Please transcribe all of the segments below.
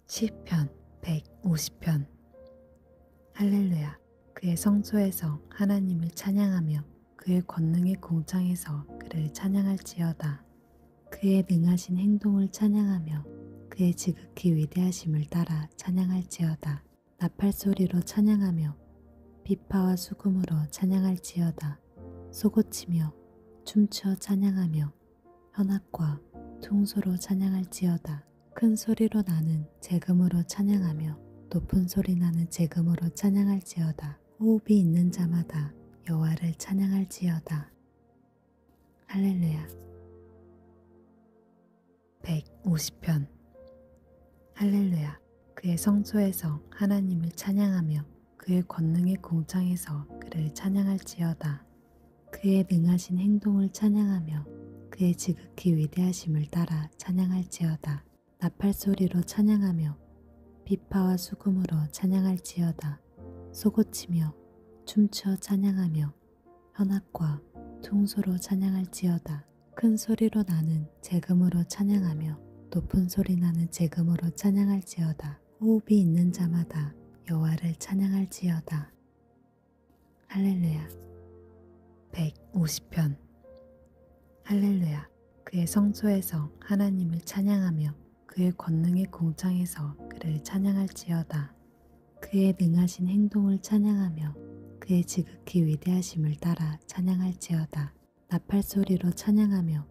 시편 150편. 할렐루야. 그의 성소에서 하나님을 찬양하며 그의 권능의 공창에서 그를 찬양할지어다. 그의 능하신 행동을 찬양하며 그의 지극히 위대하심을 따라 찬양할지어다. 나팔소리로 찬양하며 비파와 수금으로 찬양할지어다. 쏘고치며 춤추어 찬양하며 현악과 퉁소로 찬양할지어다. 큰 소리로 나는 재금으로 찬양하며 높은 소리 나는 재금으로 찬양할지어다. 호흡이 있는 자마다 여호와를 찬양할지어다. 할렐루야. 150편. 할렐루야. 그의 성소에서 하나님을 찬양하며 그의 권능의 공창에서 그를 찬양할지어다. 그의 능하신 행동을 찬양하며 그의 지극히 위대하심을 따라 찬양할지어다. 나팔소리로 찬양하며 비파와 수금으로 찬양할지어다. 쏘고치며 춤추어 찬양하며 현악과 퉁소로 찬양할지어다. 큰 소리로 나는 재금으로 찬양하며 높은 소리 나는 재금으로 찬양할지어다. 호흡이 있는 자마다 여호와를 찬양할지어다. 할렐루야. 150편. 할렐루야. 그의 성소에서 하나님을 찬양하며 그의 권능의 공창에서 그를 찬양할지어다. 그의 능하신 행동을 찬양하며 그의 지극히 위대하심을 따라 찬양할지어다. 나팔소리로 찬양하며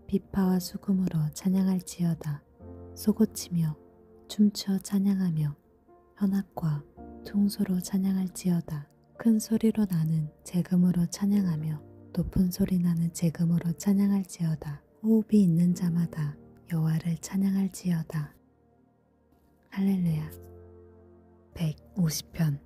비파와 수금으로 찬양할지어다. 쏘고치며 춤추어 찬양하며 현악과 퉁소로 찬양할지어다. 큰 소리로 나는 재금으로 찬양하며 높은 소리 나는 재금으로 찬양할지어다. 호흡이 있는 자마다 여호와를 찬양할지어다. 할렐루야. 150편.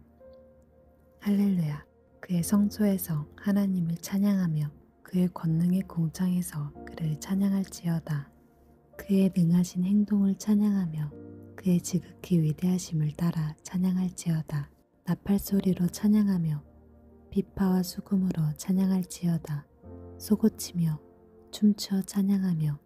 할렐루야. 그의 성소에서 하나님을 찬양하며 그의 권능의 공창에서 그를 찬양할지어다. 그의 능하신 행동을 찬양하며 그의 지극히 위대하심을 따라 찬양할지어다. 나팔소리로 찬양하며 비파와 수금으로 찬양할지어다. 쏘고치며 춤추어 찬양하며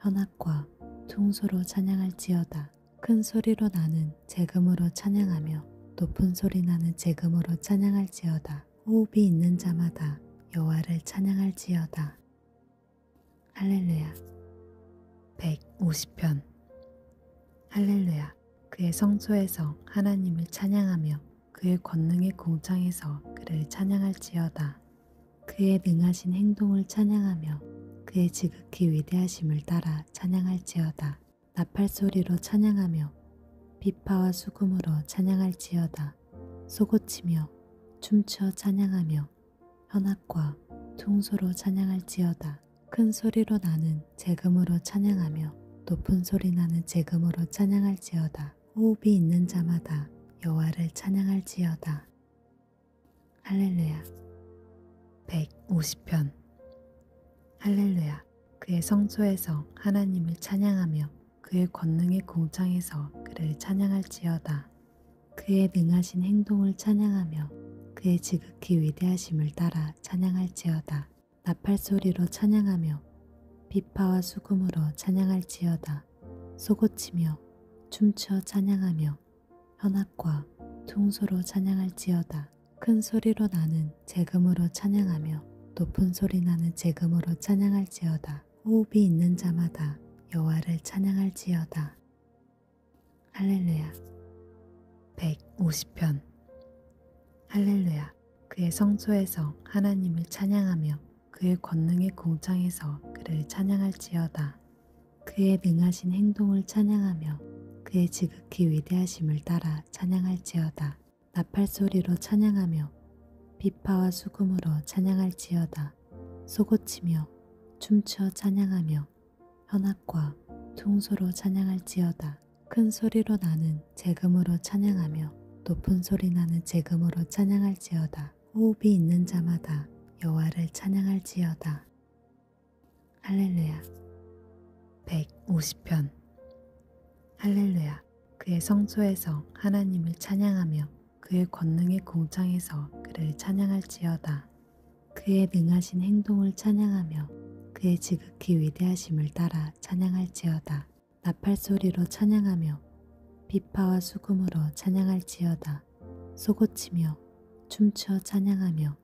현악과 퉁소로 찬양할지어다. 큰 소리로 나는 재금으로 찬양하며 높은 소리 나는 재금으로 찬양할지어다. 호흡이 있는 자마다 여호와를 찬양할지어다. 할렐루야. 150편. 할렐루야. 그의 성소에서 하나님을 찬양하며 그의 권능의 공창에서 그를 찬양할지어다. 그의 능하신 행동을 찬양하며 그의 지극히 위대하심을 따라 찬양할지어다. 나팔소리로 찬양하며 비파와 수금으로 찬양할지어다. 쏘고치며 춤추어 찬양하며 현악과 퉁소로 찬양할지어다. 큰 소리로 나는 재금으로 찬양하며 높은 소리 나는 재금으로 찬양할지어다. 호흡이 있는 자마다 여호와를 찬양할지어다. 할렐루야. 150편. 할렐루야. 그의 성소에서 하나님을 찬양하며 그의 권능의 공창에서 그를 찬양할지어다. 그의 능하신 행동을 찬양하며 그의 지극히 위대하심을 따라 찬양할지어다. 나팔소리로 찬양하며 비파와 수금으로 찬양할지어다. 쏘고치며 춤추어 찬양하며 현악과 퉁소로 찬양할지어다. 큰 소리로 나는 재금으로 찬양하며 높은 소리 나는 재금으로 찬양할지어다. 호흡이 있는 자마다 여호와를 찬양할지어다. 할렐루야. 150편. 할렐루야. 그의 성소에서 하나님을 찬양하며 그의 권능의 공창에서 그를 찬양할지어다. 그의 능하신 행동을 찬양하며 그의 지극히 위대하심을 따라 찬양할지어다. 나팔소리로 찬양하며 비파와 수금으로 찬양할지어다. 쏘고치며 춤추어 찬양하며 현악과 퉁소로 찬양할지어다. 큰 소리로 나는 재금으로 찬양하며 높은 소리 나는 재금으로 찬양할지어다. 호흡이 있는 자마다 여호와를 찬양할지어다. 할렐루야. 150편. 할렐루야. 그의 성소에서 하나님을 찬양하며 그의 권능의 공창에서 그를 찬양할지어다. 그의 능하신 행동을 찬양하며 그의 지극히 위대하심을 따라 찬양할지어다. 나팔소리로 찬양하며 비파와 수금으로 찬양할지어다. 쏘고치며 춤추어 찬양하며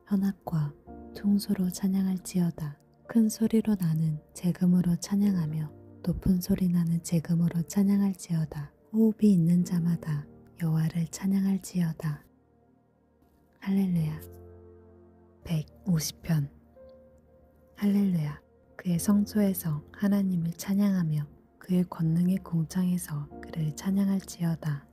현악과 퉁소로 찬양할지어다. 큰 소리로 나는 재금으로 찬양하며 높은 소리 나는 재금으로 찬양할지어다. 호흡이 있는 자마다 여호와를 찬양할지어다. 할렐루야. 150편. 할렐루야. 그의 성소에서 하나님을 찬양하며 그의 권능의 공창에서 그를 찬양할지어다.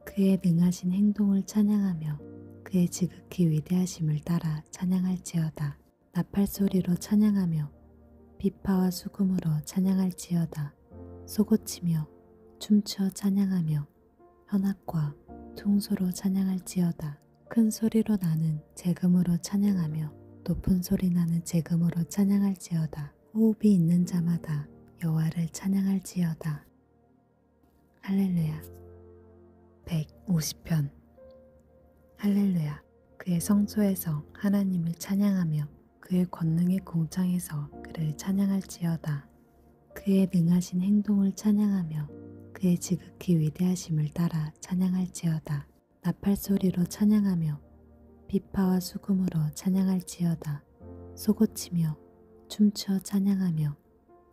그의 능하신 행동을 찬양하며 그의 지극히 위대하심을 따라 찬양할지어다. 나팔소리로 찬양하며 비파와 수금으로 찬양할지어다. 쏘고치며 춤추어 찬양하며 현악과 퉁소로 찬양할지어다. 큰 소리로 나는 재금으로 찬양하며 높은 소리 나는 재금으로 찬양할지어다. 호흡이 있는 자마다 여호와를 찬양할지어다. 할렐루야. 150편. 할렐루야. 그의 성소에서 하나님을 찬양하며 그의 권능의 공창에서 그를 찬양할지어다. 그의 능하신 행동을 찬양하며 그의 지극히 위대하심을 따라 찬양할지어다. 나팔소리로 찬양하며 비파와 수금으로 찬양할지어다. 쏘고치며 춤추어 찬양하며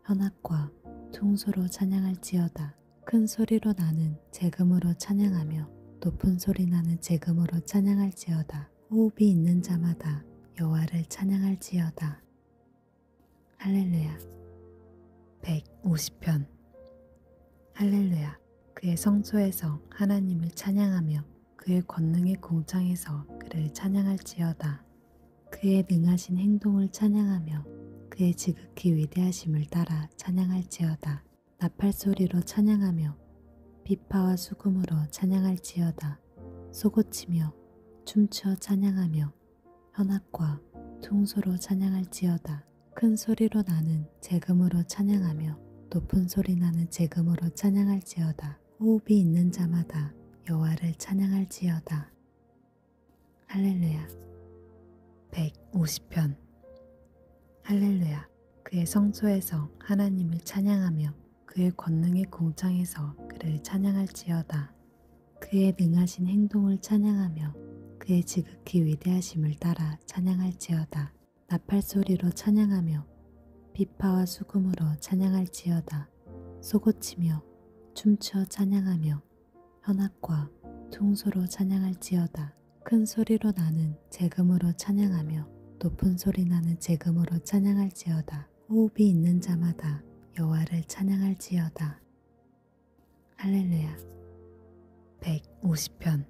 현악과 퉁소로 찬양할지어다. 큰 소리로 나는 재금으로 찬양하며 높은 소리 나는 재금으로 찬양할지어다. 호흡이 있는 자마다 여호와를 찬양할지어다. 할렐루야. 150편. 할렐루야. 그의 성소에서 하나님을 찬양하며 그의 권능의 공창에서 그를 찬양할지어다. 그의 능하신 행동을 찬양하며 그의 지극히 위대하심을 따라 찬양할지어다. 나팔소리로 찬양하며 비파와 수금으로 찬양할지어다. 쏘고치며 춤추어 찬양하며 현악과 퉁소로 찬양할지어다. 큰 소리로 나는 재금으로 찬양하며 높은 소리 나는 재금으로 찬양할지어다. 호흡이 있는 자마다 여호와를 찬양할지어다. 할렐루야. 150편. 할렐루야. 그의 성소에서 하나님을 찬양하며 그의 권능의 공창에서 그를 찬양할지어다. 그의 능하신 행동을 찬양하며 그의 지극히 위대하심을 따라 찬양할지어다. 나팔소리로 찬양하며 비파와 수금으로 찬양할지어다. 쏘고치며 춤추어 찬양하며 현악과 퉁소로 찬양할지어다. 큰 소리로 나는 재금으로 찬양하며 높은 소리 나는 재금으로 찬양할지어다. 호흡이 있는 자마다 여호와를 찬양할지어다. 할렐루야. 150편.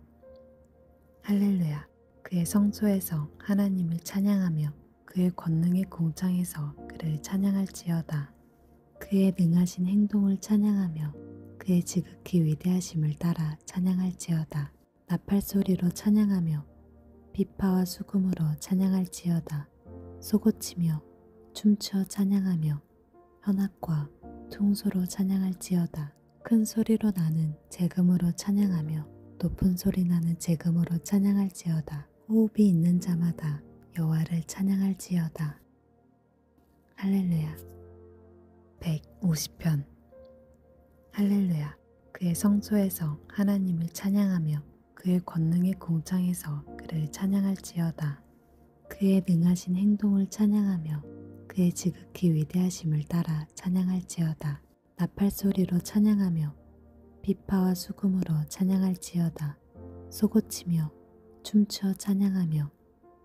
할렐루야. 그의 성소에서 하나님을 찬양하며 그의 권능의 공창에서 그를 찬양할지어다. 그의 능하신 행동을 찬양하며 그의 지극히 위대하심을 따라 찬양할지어다. 나팔소리로 찬양하며 비파와 수금으로 찬양할지어다. 쏘고치며 춤추어 찬양하며 현악과 퉁소로 찬양할지어다. 큰 소리로 나는 재금으로 찬양하며 높은 소리 나는 재금으로 찬양할지어다. 호흡이 있는 자마다 여호와를 찬양할지어다. 할렐루야. 150편. 할렐루야. 그의 성소에서 하나님을 찬양하며 그의 권능의 공창에서 그를 찬양할지어다. 그의 능하신 행동을 찬양하며 그의 지극히 위대하심을 따라 찬양할지어다. 나팔소리로 찬양하며 비파와 수금으로 찬양할지어다. 쏘고치며 춤추어 찬양하며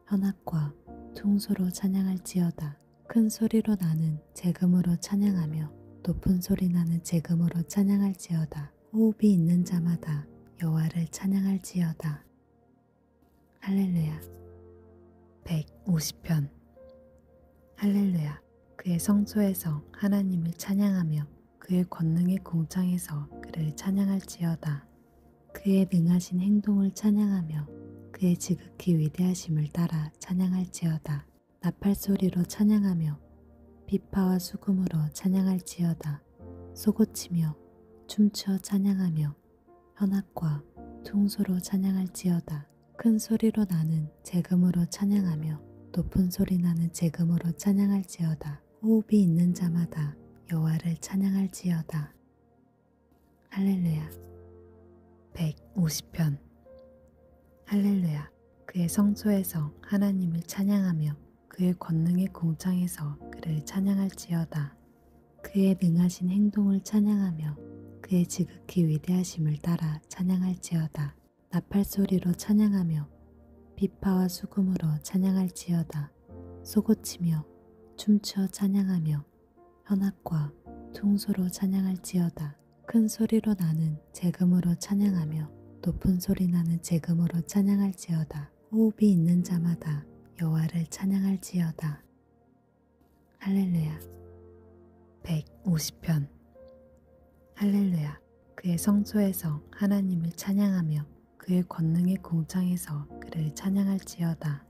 현악과 퉁소로 찬양할지어다. 큰 소리로 나는 재금으로 찬양하며 높은 소리 나는 재금으로 찬양할지어다. 호흡이 있는 자마다 여호와를 찬양할지어다. 할렐루야. 150편. 할렐루야. 그의 성소에서 하나님을 찬양하며 그의 권능의 공창에서 그를 찬양할지어다. 그의 능하신 행동을 찬양하며 그의 지극히 위대하심을 따라 찬양할지어다. 나팔소리로 찬양하며 비파와 수금으로 찬양할지어다. 쏘고치며 춤추어 찬양하며 현악과 퉁소로 찬양할지어다. 큰 소리로 나는 재금으로 찬양하며 높은 소리 나는 재금으로 찬양할지어다. 호흡이 있는 자마다 여호와를 찬양할지어다. 할렐루야. 150편. 할렐루야. 그의 성소에서 하나님을 찬양하며 그의 권능의 공창에서 그를 찬양할지어다. 그의 능하신 행동을 찬양하며 그의 지극히 위대하심을 따라 찬양할지어다. 나팔소리로 찬양하며 비파와 수금으로 찬양할지어다. 쏘고치며 춤추어 찬양하며 현악과 퉁소로 찬양할지어다. 큰 소리로 나는 재금으로 찬양하며 높은 소리 나는 재금으로 찬양할지어다. 호흡이 있는 자마다 여호와를 찬양할지어다. 할렐루야. 150편. 할렐루야. 그의 성소에서 하나님을 찬양하며 그의 권능의 공창에서 그를 찬양할지어다.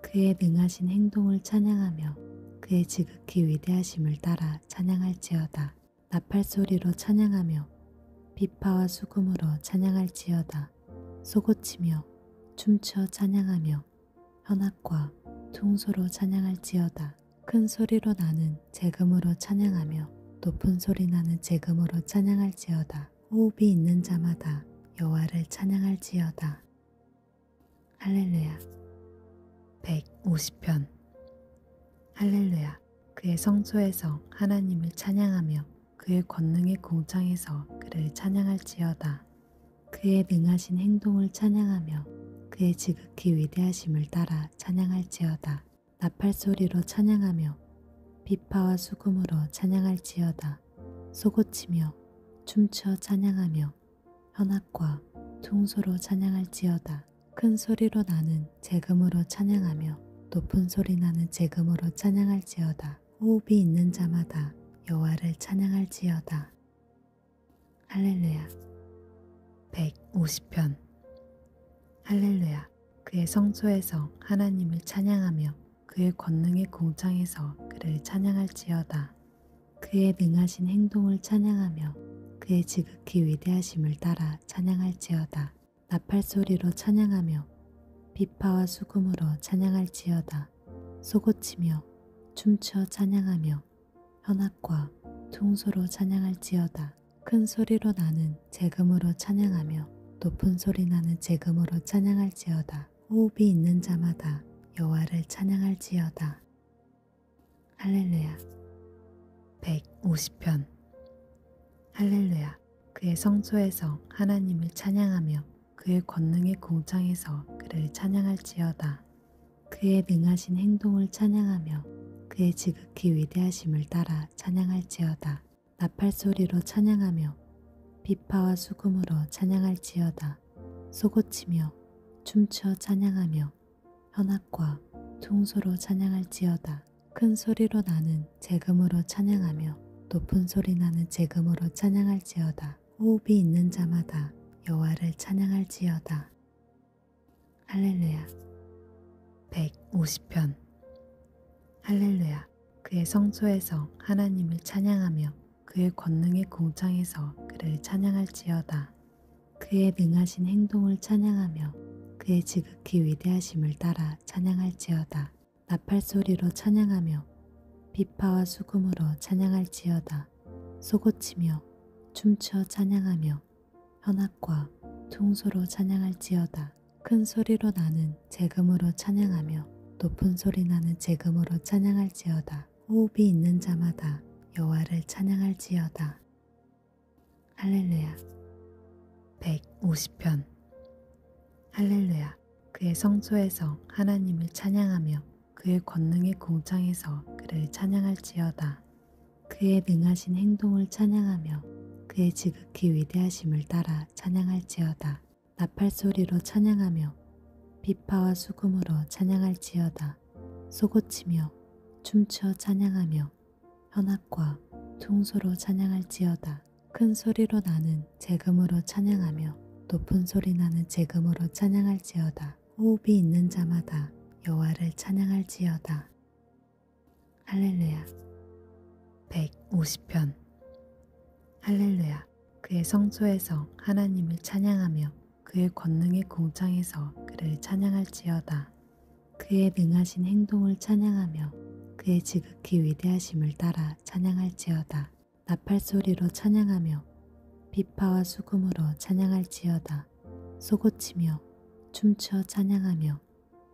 그의 능하신 행동을 찬양하며 그의 지극히 위대하심을 따라 찬양할지어다. 나팔소리로 찬양하며 비파와 수금으로 찬양할지어다. 쏘고치며 춤추어 찬양하며 현악과 퉁소로 찬양할지어다. 큰 소리로 나는 재금으로 찬양하며 높은 소리 나는 재금으로 찬양할지어다. 호흡이 있는 자마다 여호와를 찬양할지어다. 할렐루야. 150편. 할렐루야. 그의 성소에서 하나님을 찬양하며 그의 권능의 공창에서 그를 찬양할지어다. 그의 능하신 행동을 찬양하며 그의 지극히 위대하심을 따라 찬양할지어다. 나팔소리로 찬양하며 비파와 수금으로 찬양할지어다. 쏘고치며 춤추어 찬양하며 현악과 퉁소로 찬양할지어다. 큰 소리로 나는 재금으로 찬양하며 높은 소리 나는 재금으로 찬양할지어다. 호흡이 있는 자마다 여호와를 찬양할지어다. 할렐루야. 150편. 할렐루야. 그의 성소에서 하나님을 찬양하며 그의 권능의 공창에서 그를 찬양할지어다. 그의 능하신 행동을 찬양하며 그의 지극히 위대하심을 따라 찬양할지어다. 나팔소리로 찬양하며 비파와 수금으로 찬양할지어다. 쏘고치며 춤추어 찬양하며 현악과 퉁소로 찬양할지어다. 큰 소리로 나는 재금으로 찬양하며 높은 소리 나는 재금으로 찬양할지어다. 호흡이 있는 자마다 여호와를 찬양할지어다. 할렐루야. 150편. 할렐루야. 그의 성소에서 하나님을 찬양하며 그의 권능의 공창에서 그를 찬양할지어다. 그의 능하신 행동을 찬양하며 그의 지극히 위대하심을 따라 찬양할지어다. 나팔소리로 찬양하며 비파와 수금으로 찬양할지어다. 쏘고치며 춤추어 찬양하며 현악과 퉁소로 찬양할지어다. 큰 소리로 나는 재금으로 찬양하며 높은 소리 나는 재금으로 찬양할지어다. 호흡이 있는 자마다 여호와를 찬양할지어다. 할렐루야. 150편. 할렐루야. 그의 성소에서 하나님을 찬양하며 그의 권능의 공창에서 그를 찬양할지어다. 그의 능하신 행동을 찬양하며 그의 지극히 위대하심을 따라 찬양할지어다. 나팔소리로 찬양하며 비파와 수금으로 찬양할지어다. 쏘고치며 춤추어 찬양하며 현악과 퉁소로 찬양할지어다. 큰 소리로 나는 재금으로 찬양하며 높은 소리 나는 재금으로 찬양할지어다. 호흡이 있는 자마다 여호와를 찬양할지어다. 할렐루야. 150편. 할렐루야. 그의 성소에서 하나님을 찬양하며 그의 권능의 공창에서 그를 찬양할지어다. 그의 능하신 행동을 찬양하며 그의 지극히 위대하심을 따라 찬양할지어다. 나팔소리로 찬양하며 비파와 수금으로 찬양할지어다. 쏘고치며 춤추어 찬양하며 현악과 퉁소로 찬양할지어다. 큰 소리로 나는 재금으로 찬양하며 높은 소리 나는 재금으로 찬양할지어다. 호흡이 있는 자마다 여호와를 찬양할지어다. 할렐루야. 150편. 할렐루야. 그의 성소에서 하나님을 찬양하며 그의 권능의 공창에서 그를 찬양할지어다. 그의 능하신 행동을 찬양하며 그의 지극히 위대하심을 따라 찬양할지어다. 나팔소리로 찬양하며 비파와 수금으로 찬양할지어다. 솟구치며 춤추어 찬양하며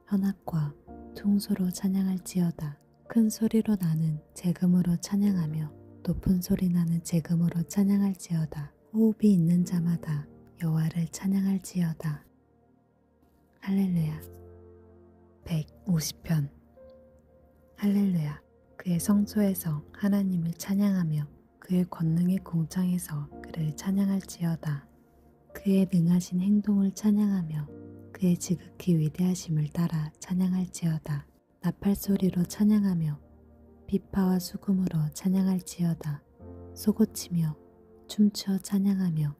현악과 퉁소로 찬양할지어다. 큰 소리로 나는 재금으로 찬양하며 높은 소리 나는 재금으로 찬양할지어다. 호흡이 있는 자마다 여호와를 찬양할지어다. 할렐루야. 150편. 할렐루야. 그의 성소에서 하나님을 찬양하며 그의 권능의 공창에서 그를 찬양할지어다. 그의 능하신 행동을 찬양하며 그의 지극히 위대하심을 따라 찬양할지어다. 나팔소리로 찬양하며 비파와 수금으로 찬양할지어다. 솟구치며 춤추어 찬양하며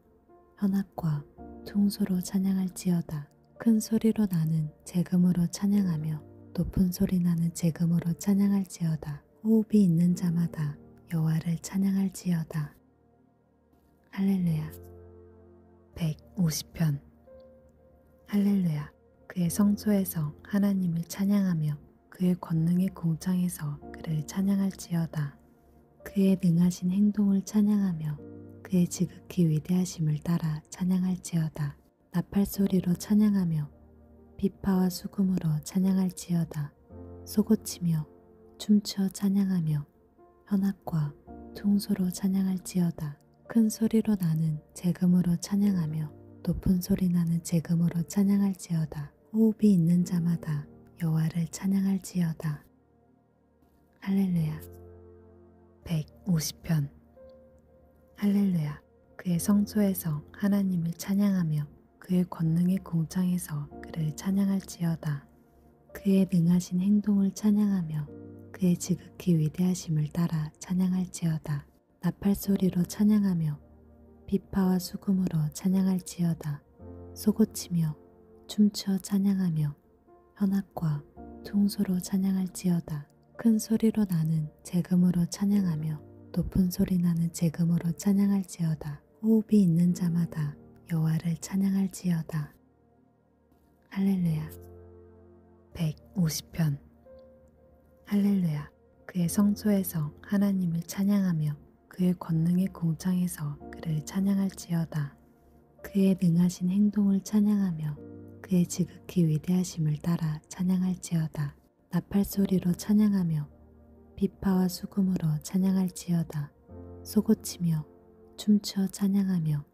현악과 퉁소로 찬양할지어다. 큰 소리로 나는 재금으로 찬양하며 높은 소리 나는 재금으로 찬양할지어다. 호흡이 있는 자마다 여호와를 찬양할지어다. 할렐루야. 150편. 할렐루야. 그의 성소에서 하나님을 찬양하며 그의 권능의 공창에서 그를 찬양할지어다. 그의 능하신 행동을 찬양하며 그의 지극히 위대하심을 따라 찬양할지어다. 나팔소리로 찬양하며 비파와 수금으로 찬양할지어다. 솟구치며 춤추어 찬양하며 현악과 퉁소로 찬양할지어다. 큰 소리로 나는 재금으로 찬양하며 높은 소리 나는 재금으로 찬양할지어다. 호흡이 있는 자마다 여호와를 찬양할지어다. 할렐루야. 150편. 할렐루야. 그의 성소에서 하나님을 찬양하며 그의 권능의 공창에서 그를 찬양할지어다. 그의 능하신 행동을 찬양하며 그의 지극히 위대하심을 따라 찬양할지어다. 나팔소리로 찬양하며 비파와 수금으로 찬양할지어다. 솟구치며 춤추어 찬양하며 현악과 퉁소로 찬양할지어다. 큰 소리로 나는 재금으로 찬양하며 높은 소리 나는 재금으로 찬양할지어다. 호흡이 있는 자마다 여호와를 찬양할지어다. 할렐루야. 150편. 할렐루야. 그의 성소에서 하나님을 찬양하며 그의 권능의 공창에서 그를 찬양할지어다. 그의 능하신 행동을 찬양하며 그의 지극히 위대하심을 따라 찬양할지어다. 나팔소리로 찬양하며 비파와 수금으로 찬양할지어다. 솟구치며 춤추어 찬양하며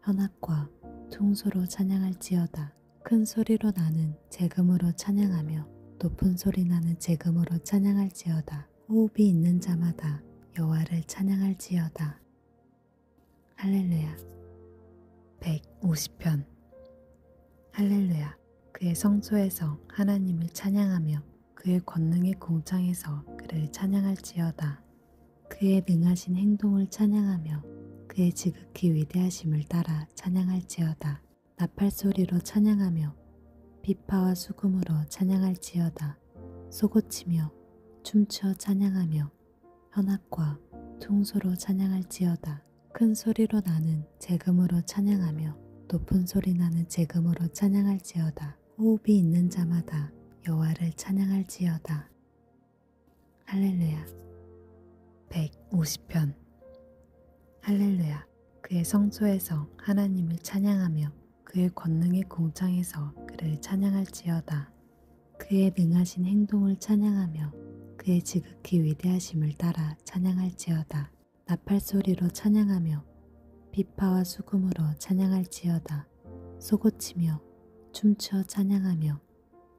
현악과 퉁소로 찬양할지어다. 큰 소리로 나는 재금으로 찬양하며 높은 소리 나는 재금으로 찬양할지어다. 호흡이 있는 자마다 여호와를 찬양할지어다. 할렐루야. 150편. 할렐루야. 그의 성소에서 하나님을 찬양하며 그의 권능의 공창에서 그를 찬양할지어다. 그의 능하신 행동을 찬양하며 그의 지극히 위대하심을 따라 찬양할지어다. 나팔소리로 찬양하며 비파와 수금으로 찬양할지어다. 솟구치며 춤추어 찬양하며 현악과 퉁소로 찬양할지어다. 큰 소리로 나는 재금으로 찬양하며 높은 소리 나는 재금으로 찬양할지어다. 호흡이 있는 자마다 여호와를 찬양할지어다. 할렐루야. 150편. 할렐루야. 그의 성소에서 하나님을 찬양하며 그의 권능의 공창에서 그를 찬양할지어다. 그의 능하신 행동을 찬양하며 그의 지극히 위대하심을 따라 찬양할지어다. 나팔소리로 찬양하며 비파와 수금으로 찬양할지어다. 솟구치며 춤추어 찬양하며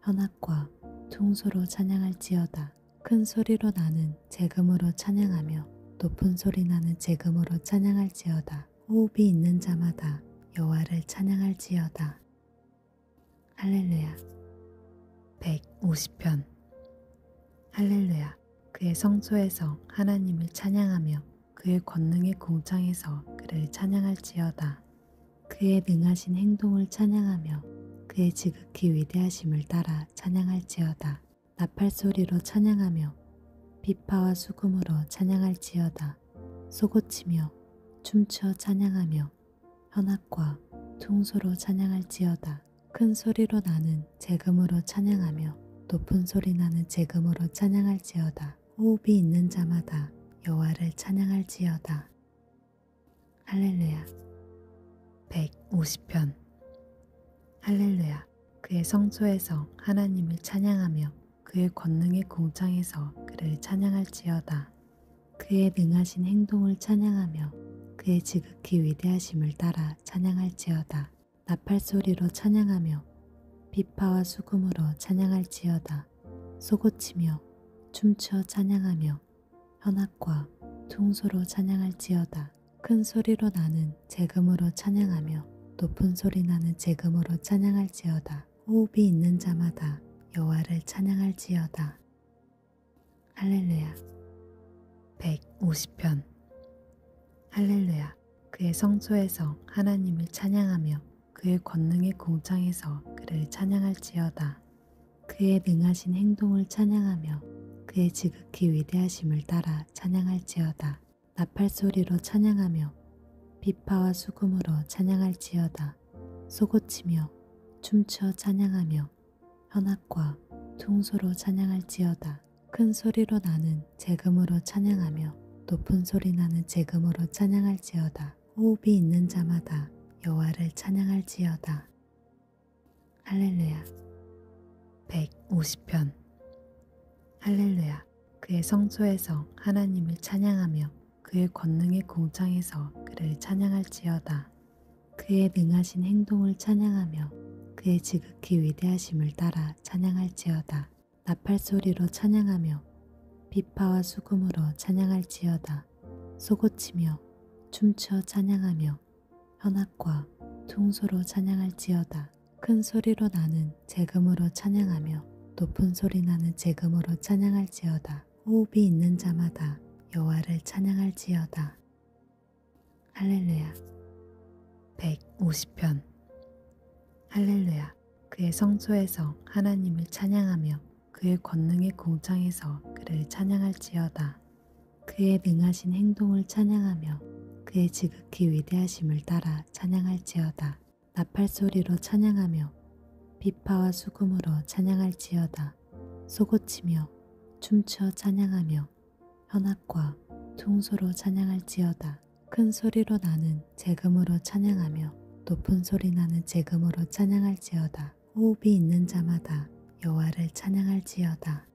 현악과 퉁소로 찬양할지어다. 큰 소리로 나는 재금으로 찬양하며 높은 소리 나는 재금으로 찬양할지어다. 호흡이 있는 자마다 여호와를 찬양할지어다. 할렐루야. 150편. 할렐루야. 그의 성소에서 하나님을 찬양하며 그의 권능의 공창에서 그를 찬양할지어다. 그의 능하신 행동을 찬양하며 그의 지극히 위대하심을 따라 찬양할지어다. 나팔소리로 찬양하며 비파와 수금으로 찬양할지어다. 솟구치며 춤추어 찬양하며 현악과 퉁소로 찬양할지어다. 큰 소리로 나는 재금으로 찬양하며 높은 소리 나는 재금으로 찬양할지어다. 호흡이 있는 자마다 여호와를 찬양할지어다. 할렐루야. 150편. 할렐루야. 그의 성소에서 하나님을 찬양하며 그의 권능의 공창에서 그를 찬양할지어다. 그의 능하신 행동을 찬양하며 그의 지극히 위대하심을 따라 찬양할지어다. 나팔소리로 찬양하며 비파와 수금으로 찬양할지어다. 쏘고치며 춤추어 찬양하며 현악과 퉁소로 찬양할지어다. 큰 소리로 나는 재금으로 찬양하며 높은 소리 나는 재금으로 찬양할지어다. 호흡이 있는 자마다 여호와를 찬양할지어다. 할렐루야. 150편. 할렐루야. 그의 성소에서 하나님을 찬양하며 그의 권능의 공창에서 그를 찬양할지어다. 그의 능하신 행동을 찬양하며 그의 지극히 위대하심을 따라 찬양할지어다. 나팔소리로 찬양하며 비파와 수금으로 찬양할지어다. 쏘고치며 춤추어 찬양하며 현악과 퉁소로 찬양할지어다. 큰 소리로 나는 재금으로 찬양하며 높은 소리 나는 재금으로 찬양할지어다. 호흡이 있는 자마다 여호와를 찬양할지어다. 할렐루야. 150편. 할렐루야. 그의 성소에서 하나님을 찬양하며 그의 권능의 공창에서 그를 찬양할지어다. 그의 능하신 행동을 찬양하며 그의 지극히 위대하심을 따라 찬양할지어다. 나팔소리로 찬양하며 비파와 수금으로 찬양할지어다. 쏘고치며 춤추어 찬양하며 현악과 퉁소로 찬양할지어다. 큰 소리로 나는 재금으로 찬양하며 높은 소리 나는 재금으로 찬양할지어다. 호흡이 있는 자마다 여호와를 찬양할지어다. 할렐루야. 150편. 할렐루야. 그의 성소에서 하나님을 찬양하며 그의 권능의 공창에서 그를 찬양할지어다. 그의 능하신 행동을 찬양하며 그의 지극히 위대하심을 따라 찬양할지어다. 나팔소리로 찬양하며 비파와 수금으로 찬양할지어다. 쏘고치며 춤추어 찬양하며 현악과 퉁소로 찬양할지어다. 큰 소리로 나는 재금으로 찬양하며 높은 소리 나는 재금으로 찬양할지어다. 호흡이 있는 자마다 여호와를 찬양할지어다.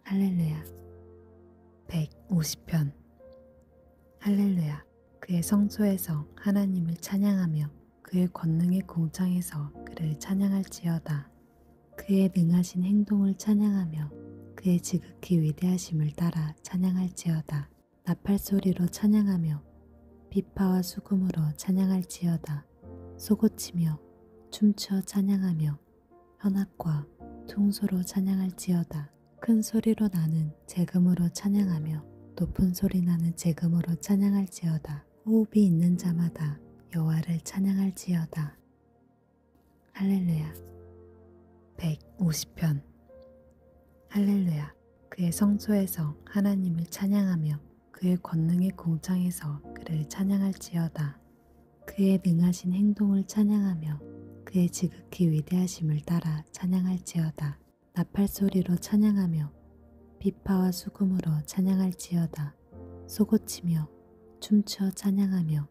할렐루야. 150편. 할렐루야. 그의 성소에서 하나님을 찬양하며 그의 권능의 공창에서 그를 찬양할지어다. 그의 능하신 행동을 찬양하며 그의 지극히 위대하심을 따라 찬양할지어다. 나팔소리로 찬양하며 비파와 수금으로 찬양할지어다. 쏘고치며 춤추어 찬양하며 현악과 퉁소로 찬양할지어다. 큰 소리로 나는 재금으로 찬양하며 높은 소리 나는 재금으로 찬양할지어다. 호흡이 있는 자마다 여호와를 찬양할지어다. 할렐루야. 150편. 할렐루야. 그의 성소에서 하나님을 찬양하며 그의 권능의 공창에서 그를 찬양할지어다. 그의 능하신 행동을 찬양하며 그의 지극히 위대하심을 따라 찬양할지어다. 나팔소리로 찬양하며 비파와 수금으로 찬양할지어다. 쏘고치며 춤추어 찬양하며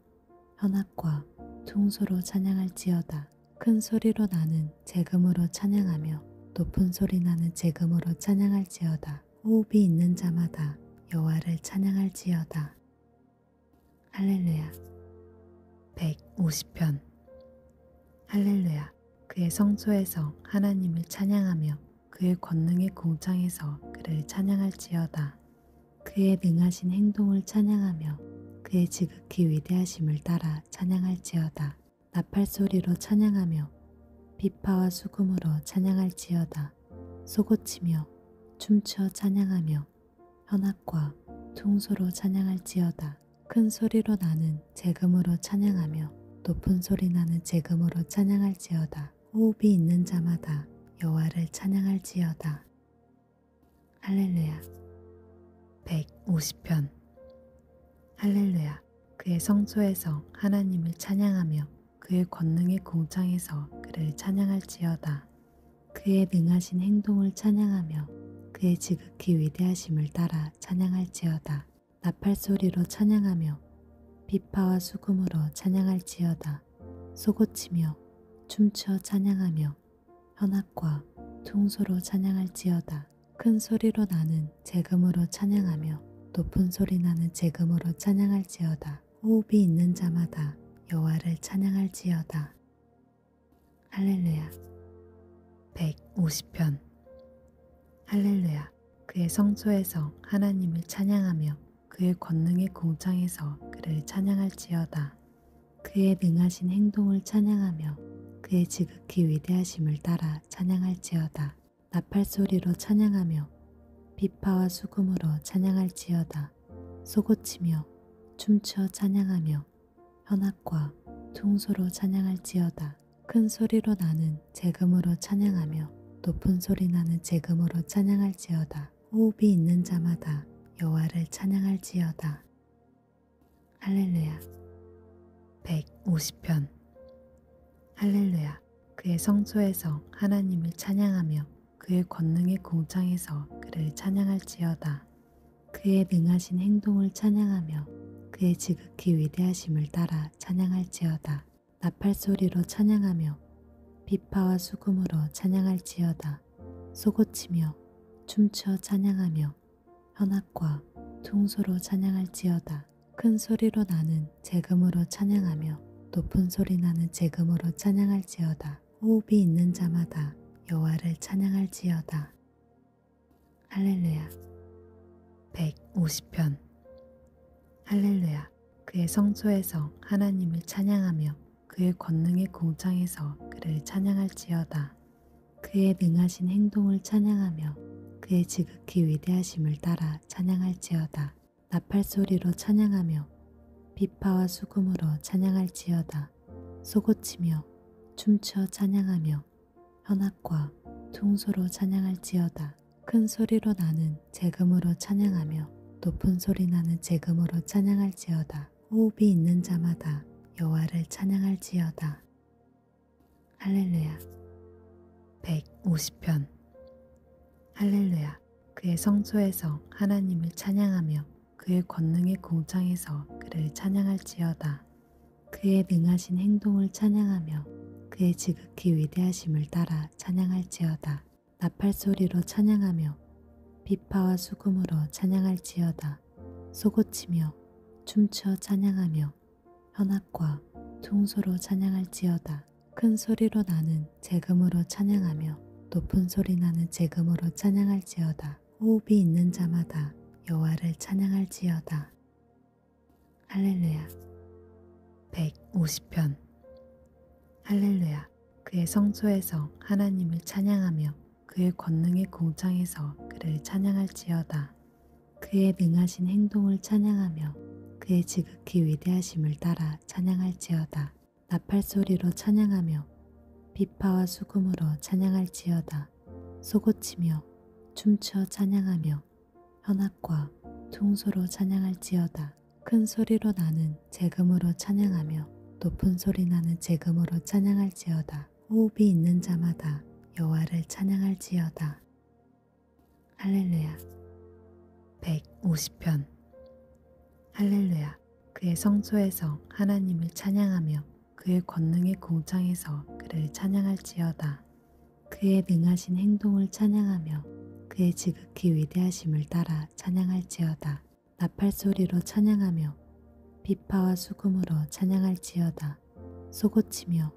현악과 퉁소로 찬양할지어다. 큰 소리로 나는 재금으로 찬양하며 높은 소리 나는 재금으로 찬양할지어다. 호흡이 있는 자마다 여호와를 찬양할지어다. 할렐루야. 150편. 할렐루야. 그의 성소에서 하나님을 찬양하며 그의 권능의 공창에서 그를 찬양할지어다. 그의 능하신 행동을 찬양하며 그의 지극히 위대하심을 따라 찬양할지어다. 나팔소리로 찬양하며 비파와 수금으로 찬양할지어다. 쏘고치며 춤추어 찬양하며 현악과 퉁소로 찬양할지어다. 큰 소리로 나는 재금으로 찬양하며 높은 소리 나는 재금으로 찬양할지어다. 호흡이 있는 자마다 여호와를 찬양할지어다. 할렐루야. 150편. 할렐루야. 그의 성소에서 하나님을 찬양하며 그의 권능의 공창에서 그를 찬양할지어다. 그의 능하신 행동을 찬양하며 그의 지극히 위대하심을 따라 찬양할지어다. 나팔소리로 찬양하며 비파와 수금으로 찬양할지어다. 쏘고치며 춤추어 찬양하며 현악과 퉁소로 찬양할지어다. 큰 소리로 나는 재금으로 찬양하며 높은 소리 나는 재금으로 찬양할지어다. 호흡이 있는 자마다 여호와를 찬양할지어다. 할렐루야. 150편. 할렐루야. 그의 성소에서 하나님을 찬양하며 그의 권능의 공창에서 그를 찬양할지어다. 그의 능하신 행동을 찬양하며 그의 지극히 위대하심을 따라 찬양할지어다. 나팔소리로 찬양하며 비파와 수금으로 찬양할지어다. 쏘고치며 춤추어 찬양하며 현악과 퉁소로 찬양할지어다. 큰 소리로 나는 재금으로 찬양하며 높은 소리 나는 재금으로 찬양할지어다. 호흡이 있는 자마다 여호와를 찬양할지어다. 할렐루야. 150편. 할렐루야. 그의 성소에서 하나님을 찬양하며 그의 권능의 공창에서 그를 찬양할지어다. 그의 능하신 행동을 찬양하며 그의 지극히 위대하심을 따라 찬양할지어다. 나팔소리로 찬양하며 비파와 수금으로 찬양할지어다. 쏘고치며 춤추어 찬양하며 현악과 퉁소로 찬양할지어다. 큰 소리로 나는 재금으로 찬양하며 높은 소리 나는 재금으로 찬양할지어다. 호흡이 있는 자마다 여호와를 찬양할지어다. 할렐루야. 150편. 할렐루야. 그의 성소에서 하나님을 찬양하며 그의 권능의 공창에서 그를 찬양할지어다. 그의 능하신 행동을 찬양하며 그의 지극히 위대하심을 따라 찬양할지어다. 나팔소리로 찬양하며 비파와 수금으로 찬양할지어다. 쏘고치며 춤추어 찬양하며 현악과 퉁소로 찬양할지어다. 큰 소리로 나는 재금으로 찬양하며 높은 소리 나는 재금으로 찬양할지어다. 호흡이 있는 자마다 여호와를 찬양할지어다. 할렐루야. 150편. 할렐루야. 그의 성소에서 하나님을 찬양하며 그의 권능의 공창에서 그를 찬양할지어다. 그의 능하신 행동을 찬양하며 그의 지극히 위대하심을 따라 찬양할지어다. 나팔소리로 찬양하며 비파와 수금으로 찬양할지어다. 쏘고치며 춤추어 찬양하며 현악과 퉁소로 찬양할지어다. 큰 소리로 나는 재금으로 찬양하며 높은 소리 나는 재금으로 찬양할지어다. 호흡이 있는 자마다 여호와를 찬양할지어다. 할렐루야. 150편. 할렐루야. 그의 성소에서 하나님을 찬양하며 그의 권능의 공창에서 그를 찬양할지어다. 그의 능하신 행동을 찬양하며 그의 지극히 위대하심을 따라 찬양할지어다. 나팔소리로 찬양하며 비파와 수금으로 찬양할지어다. 쏘고치며 춤추어 찬양하며 현악과 퉁소로 찬양할지어다. 큰 소리로 나는 재금으로 찬양하며 높은 소리 나는 재금으로 찬양할지어다. 호흡이 있는 자마다 여호와를 찬양할지어다. 할렐루야. 150편. 할렐루야. 그의 성소에서 하나님을 찬양하며 그의 권능의 공창에서 그를 찬양할지어다. 그의 능하신 행동을 찬양하며 그의 지극히 위대하심을 따라 찬양할지어다. 나팔소리로 찬양하며 비파와 수금으로 찬양할지어다. 쏘고치며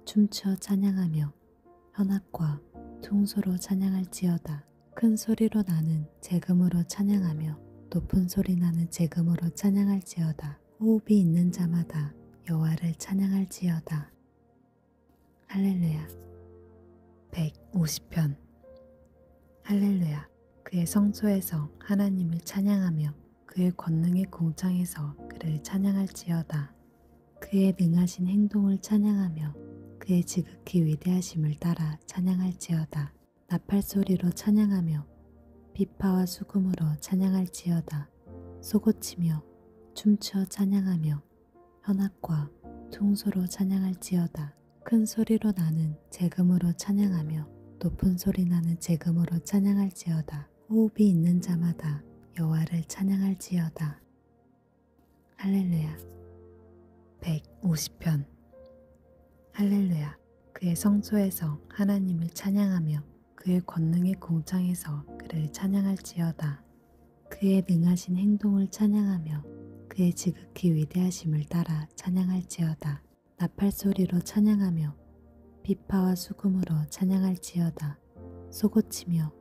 춤추어 찬양하며 현악과 퉁소로 찬양할지어다. 큰 소리로 나는 재금으로 찬양하며 높은 소리 나는 재금으로 찬양할지어다. 호흡이 있는 자마다 여호와를 찬양할지어다. 할렐루야. 150편. 할렐루야. 그의 성소에서 하나님을 찬양하며 그의 권능의 공창에서 그를 찬양할지어다. 그의 능하신 행동을 찬양하며 그의 지극히 위대하심을 따라 찬양할지어다. 나팔소리로 찬양하며 비파와 수금으로 찬양할지어다. 쏘고치며 춤추어 찬양하며 현악과 퉁소로 찬양할지어다. 큰 소리로 나는 재금으로 찬양하며 높은 소리 나는 재금으로 찬양할지어다. 호흡이 있는 자마다 여호와를 찬양할지어다. 할렐루야. 150편. 할렐루야. 그의 성소에서 하나님을 찬양하며 그의 권능의 공창에서 그를 찬양할지어다. 그의 능하신 행동을 찬양하며 그의 지극히 위대하심을 따라 찬양할지어다. 나팔소리로 찬양하며 비파와 수금으로 찬양할지어다. 쏘고치며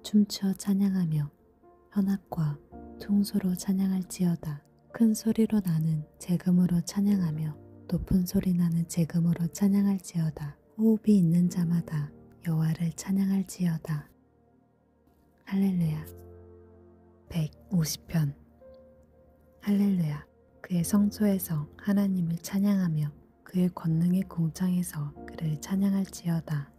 춤추어 찬양하며 현악과 퉁소로 찬양할지어다. 큰 소리로 나는 재금으로 찬양하며 높은 소리 나는 재금으로 찬양할지어다. 호흡이 있는 자마다 여호와를 찬양할지어다. 할렐루야. 150편. 할렐루야. 그의 성소에서 하나님을 찬양하며 그의 권능의 공창에서 그를 찬양할지어다.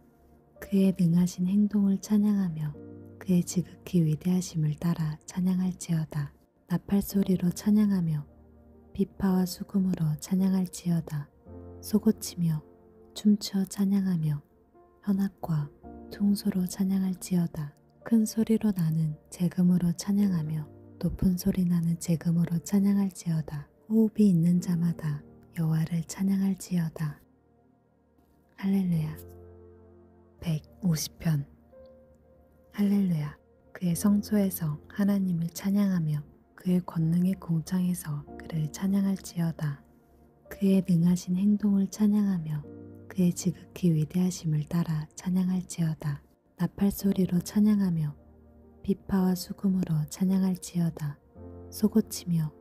그의 능하신 행동을 찬양하며 그의 지극히 위대하심을 따라 찬양할지어다. 나팔소리로 찬양하며 비파와 수금으로 찬양할지어다. 쏘고치며 춤추어 찬양하며 현악과 퉁소로 찬양할지어다. 큰 소리로 나는 재금으로 찬양하며 높은 소리 나는 재금으로 찬양할지어다. 호흡이 있는 자마다 여호와를 찬양할지어다. 할렐루야. 150편. 할렐루야. 그의 성소에서 하나님을 찬양하며 그의 권능의 공창에서 그를 찬양할지어다. 그의 능하신 행동을 찬양하며 그의 지극히 위대하심을 따라 찬양할지어다. 나팔소리로 찬양하며 비파와 수금으로 찬양할지어다. 쏘고치며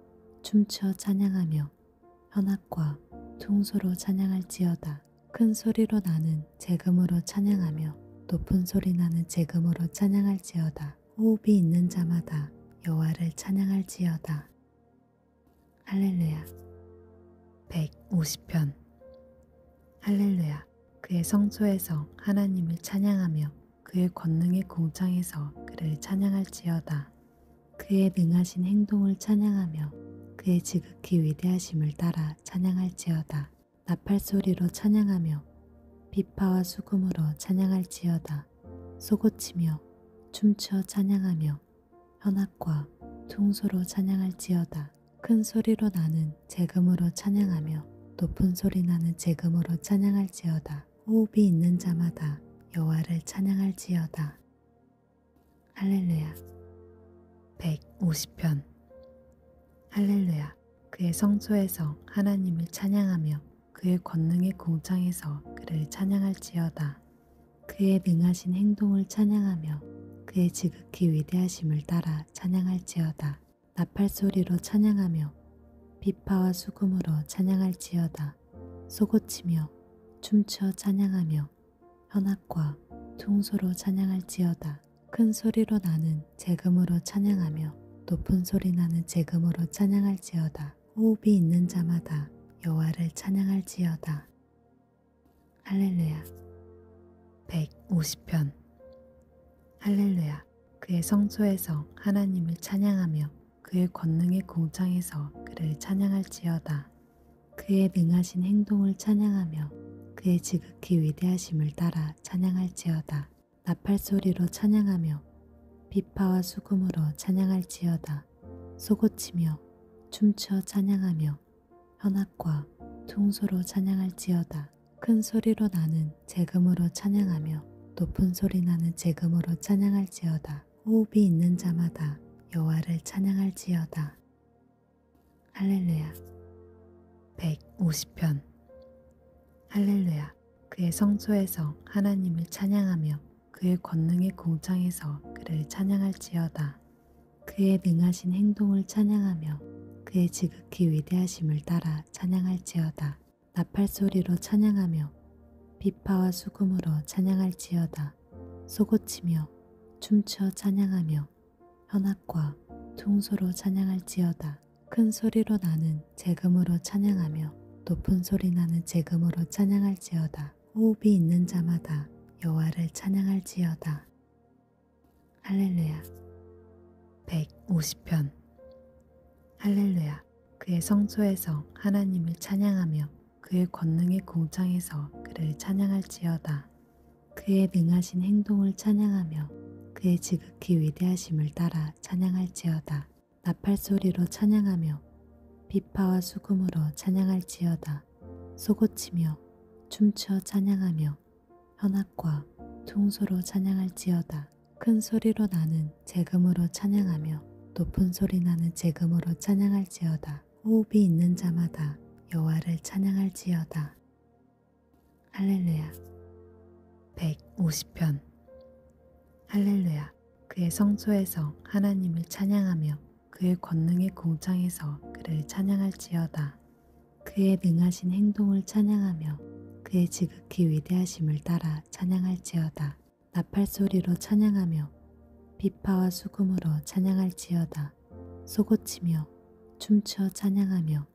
춤추어 찬양하며 현악과 퉁소로 찬양할지어다. 큰 소리로 나는 재금으로 찬양하며 높은 소리 나는 재금으로 찬양할지어다. 호흡이 있는 자마다 여호와를 찬양할지어다. 할렐루야. 150편. 할렐루야. 그의 성소에서 하나님을 찬양하며 그의 권능의 공창에서 그를 찬양할지어다. 그의 능하신 행동을 찬양하며 그의 지극히 위대하심을 따라 찬양할지어다. 나팔소리로 찬양하며 비파와 수금으로 찬양할지어다. 쏘고치며 춤추어 찬양하며 현악과 퉁소로 찬양할지어다. 큰 소리로 나는 재금으로 찬양하며 높은 소리 나는 재금으로 찬양할지어다. 호흡이 있는 자마다 여호와를 찬양할지어다. 할렐루야. 150편. 할렐루야. 그의 성소에서 하나님을 찬양하며 그의 권능의 공창에서 그를 찬양할지어다. 그의 능하신 행동을 찬양하며 그의 지극히 위대하심을 따라 찬양할지어다. 나팔소리로 찬양하며 비파와 수금으로 찬양할지어다. 쏘고치며 춤추어 찬양하며 현악과 퉁소로 찬양할지어다. 큰 소리로 나는 재금으로 찬양하며 높은 소리 나는 재금으로 찬양할지어다. 호흡이 있는 자마다 여호와를 찬양할지어다. 할렐루야. 150편. 할렐루야. 그의 성소에서 하나님을 찬양하며 그의 권능의 공창에서 그를 찬양할지어다. 그의 능하신 행동을 찬양하며 그의 지극히 위대하심을 따라 찬양할지어다. 나팔소리로 찬양하며 비파와 수금으로 찬양할지어다. 쏘고치며 춤추어 찬양하며 현악과 퉁소로 찬양할지어다. 큰 소리로 나는 재금으로 찬양하며 높은 소리 나는 재금으로 찬양할지어다. 호흡이 있는 자마다 여호와를 찬양할지어다. 할렐루야. 150편. 할렐루야. 그의 성소에서 하나님을 찬양하며 그의 권능의 공창에서 그를 찬양할지어다. 그의 능하신 행동을 찬양하며 그의 지극히 위대하심을 따라 찬양할지어다. 나팔소리로 찬양하며 비파와 수금으로 찬양할지어다. 쏘고치며 춤추어 찬양하며 현악과 퉁소로 찬양할지어다. 큰 소리로 나는 재금으로 찬양하며 높은 소리 나는 재금으로 찬양할지어다. 호흡이 있는 자마다 여호와를 찬양할지어다. 할렐루야. 150편. 할렐루야. 그의 성소에서 하나님을 찬양하며 그의 권능의 공창에서 그를 찬양할지어다. 그의 능하신 행동을 찬양하며 그의 지극히 위대하심을 따라 찬양할지어다. 나팔소리로 찬양하며 비파와 수금으로 찬양할지어다. 쏘고치며 춤추어 찬양하며 현악과 퉁소로 찬양할지어다. 큰 소리로 나는 재금으로 찬양하며 높은 소리 나는 재금으로 찬양할지어다. 호흡이 있는 자마다 여호와를 찬양할지어다. 할렐루야. 150편. 할렐루야. 그의 성소에서 하나님을 찬양하며 그의 권능의 공창에서 그를 찬양할지어다. 그의 능하신 행동을 찬양하며 그의 지극히 위대하심을 따라 찬양할지어다. 나팔소리로 찬양하며 비파와 수금으로 찬양할지어다. 쏘고치며 춤추어 찬양하며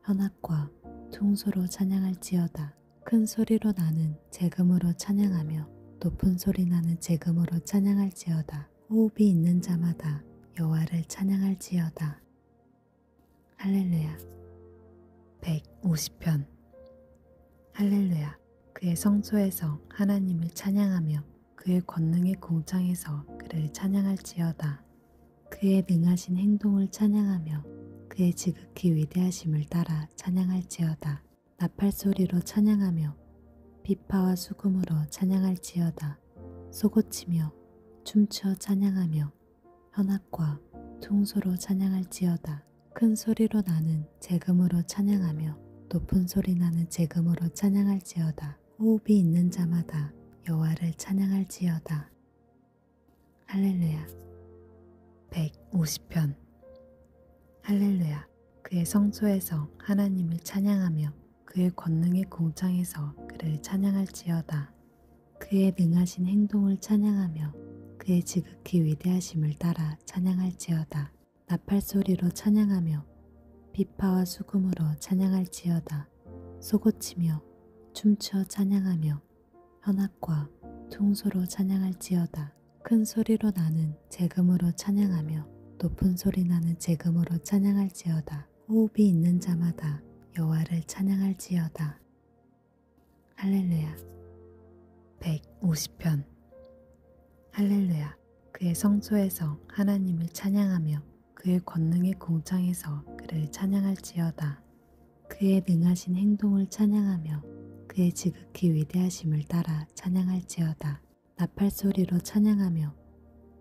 현악과 퉁소로 찬양할지어다. 큰 소리로 나는 재금으로 찬양하며 높은 소리 나는 재금으로 찬양할지어다. 호흡이 있는 자마다 여호와를 찬양할지어다. 할렐루야. 150편. 할렐루야. 그의 성소에서 하나님을 찬양하며 그의 권능의 공창에서 그를 찬양할지어다. 그의 능하신 행동을 찬양하며 그의 지극히 위대하심을 따라 찬양할지어다. 나팔소리로 찬양하며 비파와 수금으로 찬양할지어다. 쏘고치며 춤추어 찬양하며 현악과 퉁소로 찬양할지어다. 큰 소리로 나는 재금으로 찬양하며 높은 소리 나는 재금으로 찬양할지어다. 호흡이 있는 자마다 여호와를 찬양할지어다. 할렐루야. 150편. 할렐루야. 그의 성소에서 하나님을 찬양하며 그의 권능의 공창에서 그를 찬양할지어다. 그의 능하신 행동을 찬양하며 그의 지극히 위대하심을 따라 찬양할지어다. 나팔소리로 찬양하며 비파와 수금으로 찬양할지어다. 쏘고치며 춤추어 찬양하며 현악과 퉁소로 찬양할지어다. 큰 소리로 나는 재금으로 찬양하며 높은 소리 나는 재금으로 찬양할지어다. 호흡이 있는 자마다 여호와를 찬양할지어다. 할렐루야. 150편. 할렐루야. 그의 성소에서 하나님을 찬양하며 그의 권능의 공창에서 그를 찬양할지어다. 그의 능하신 행동을 찬양하며 그의 지극히 위대하심을 따라 찬양할지어다. 나팔소리로 찬양하며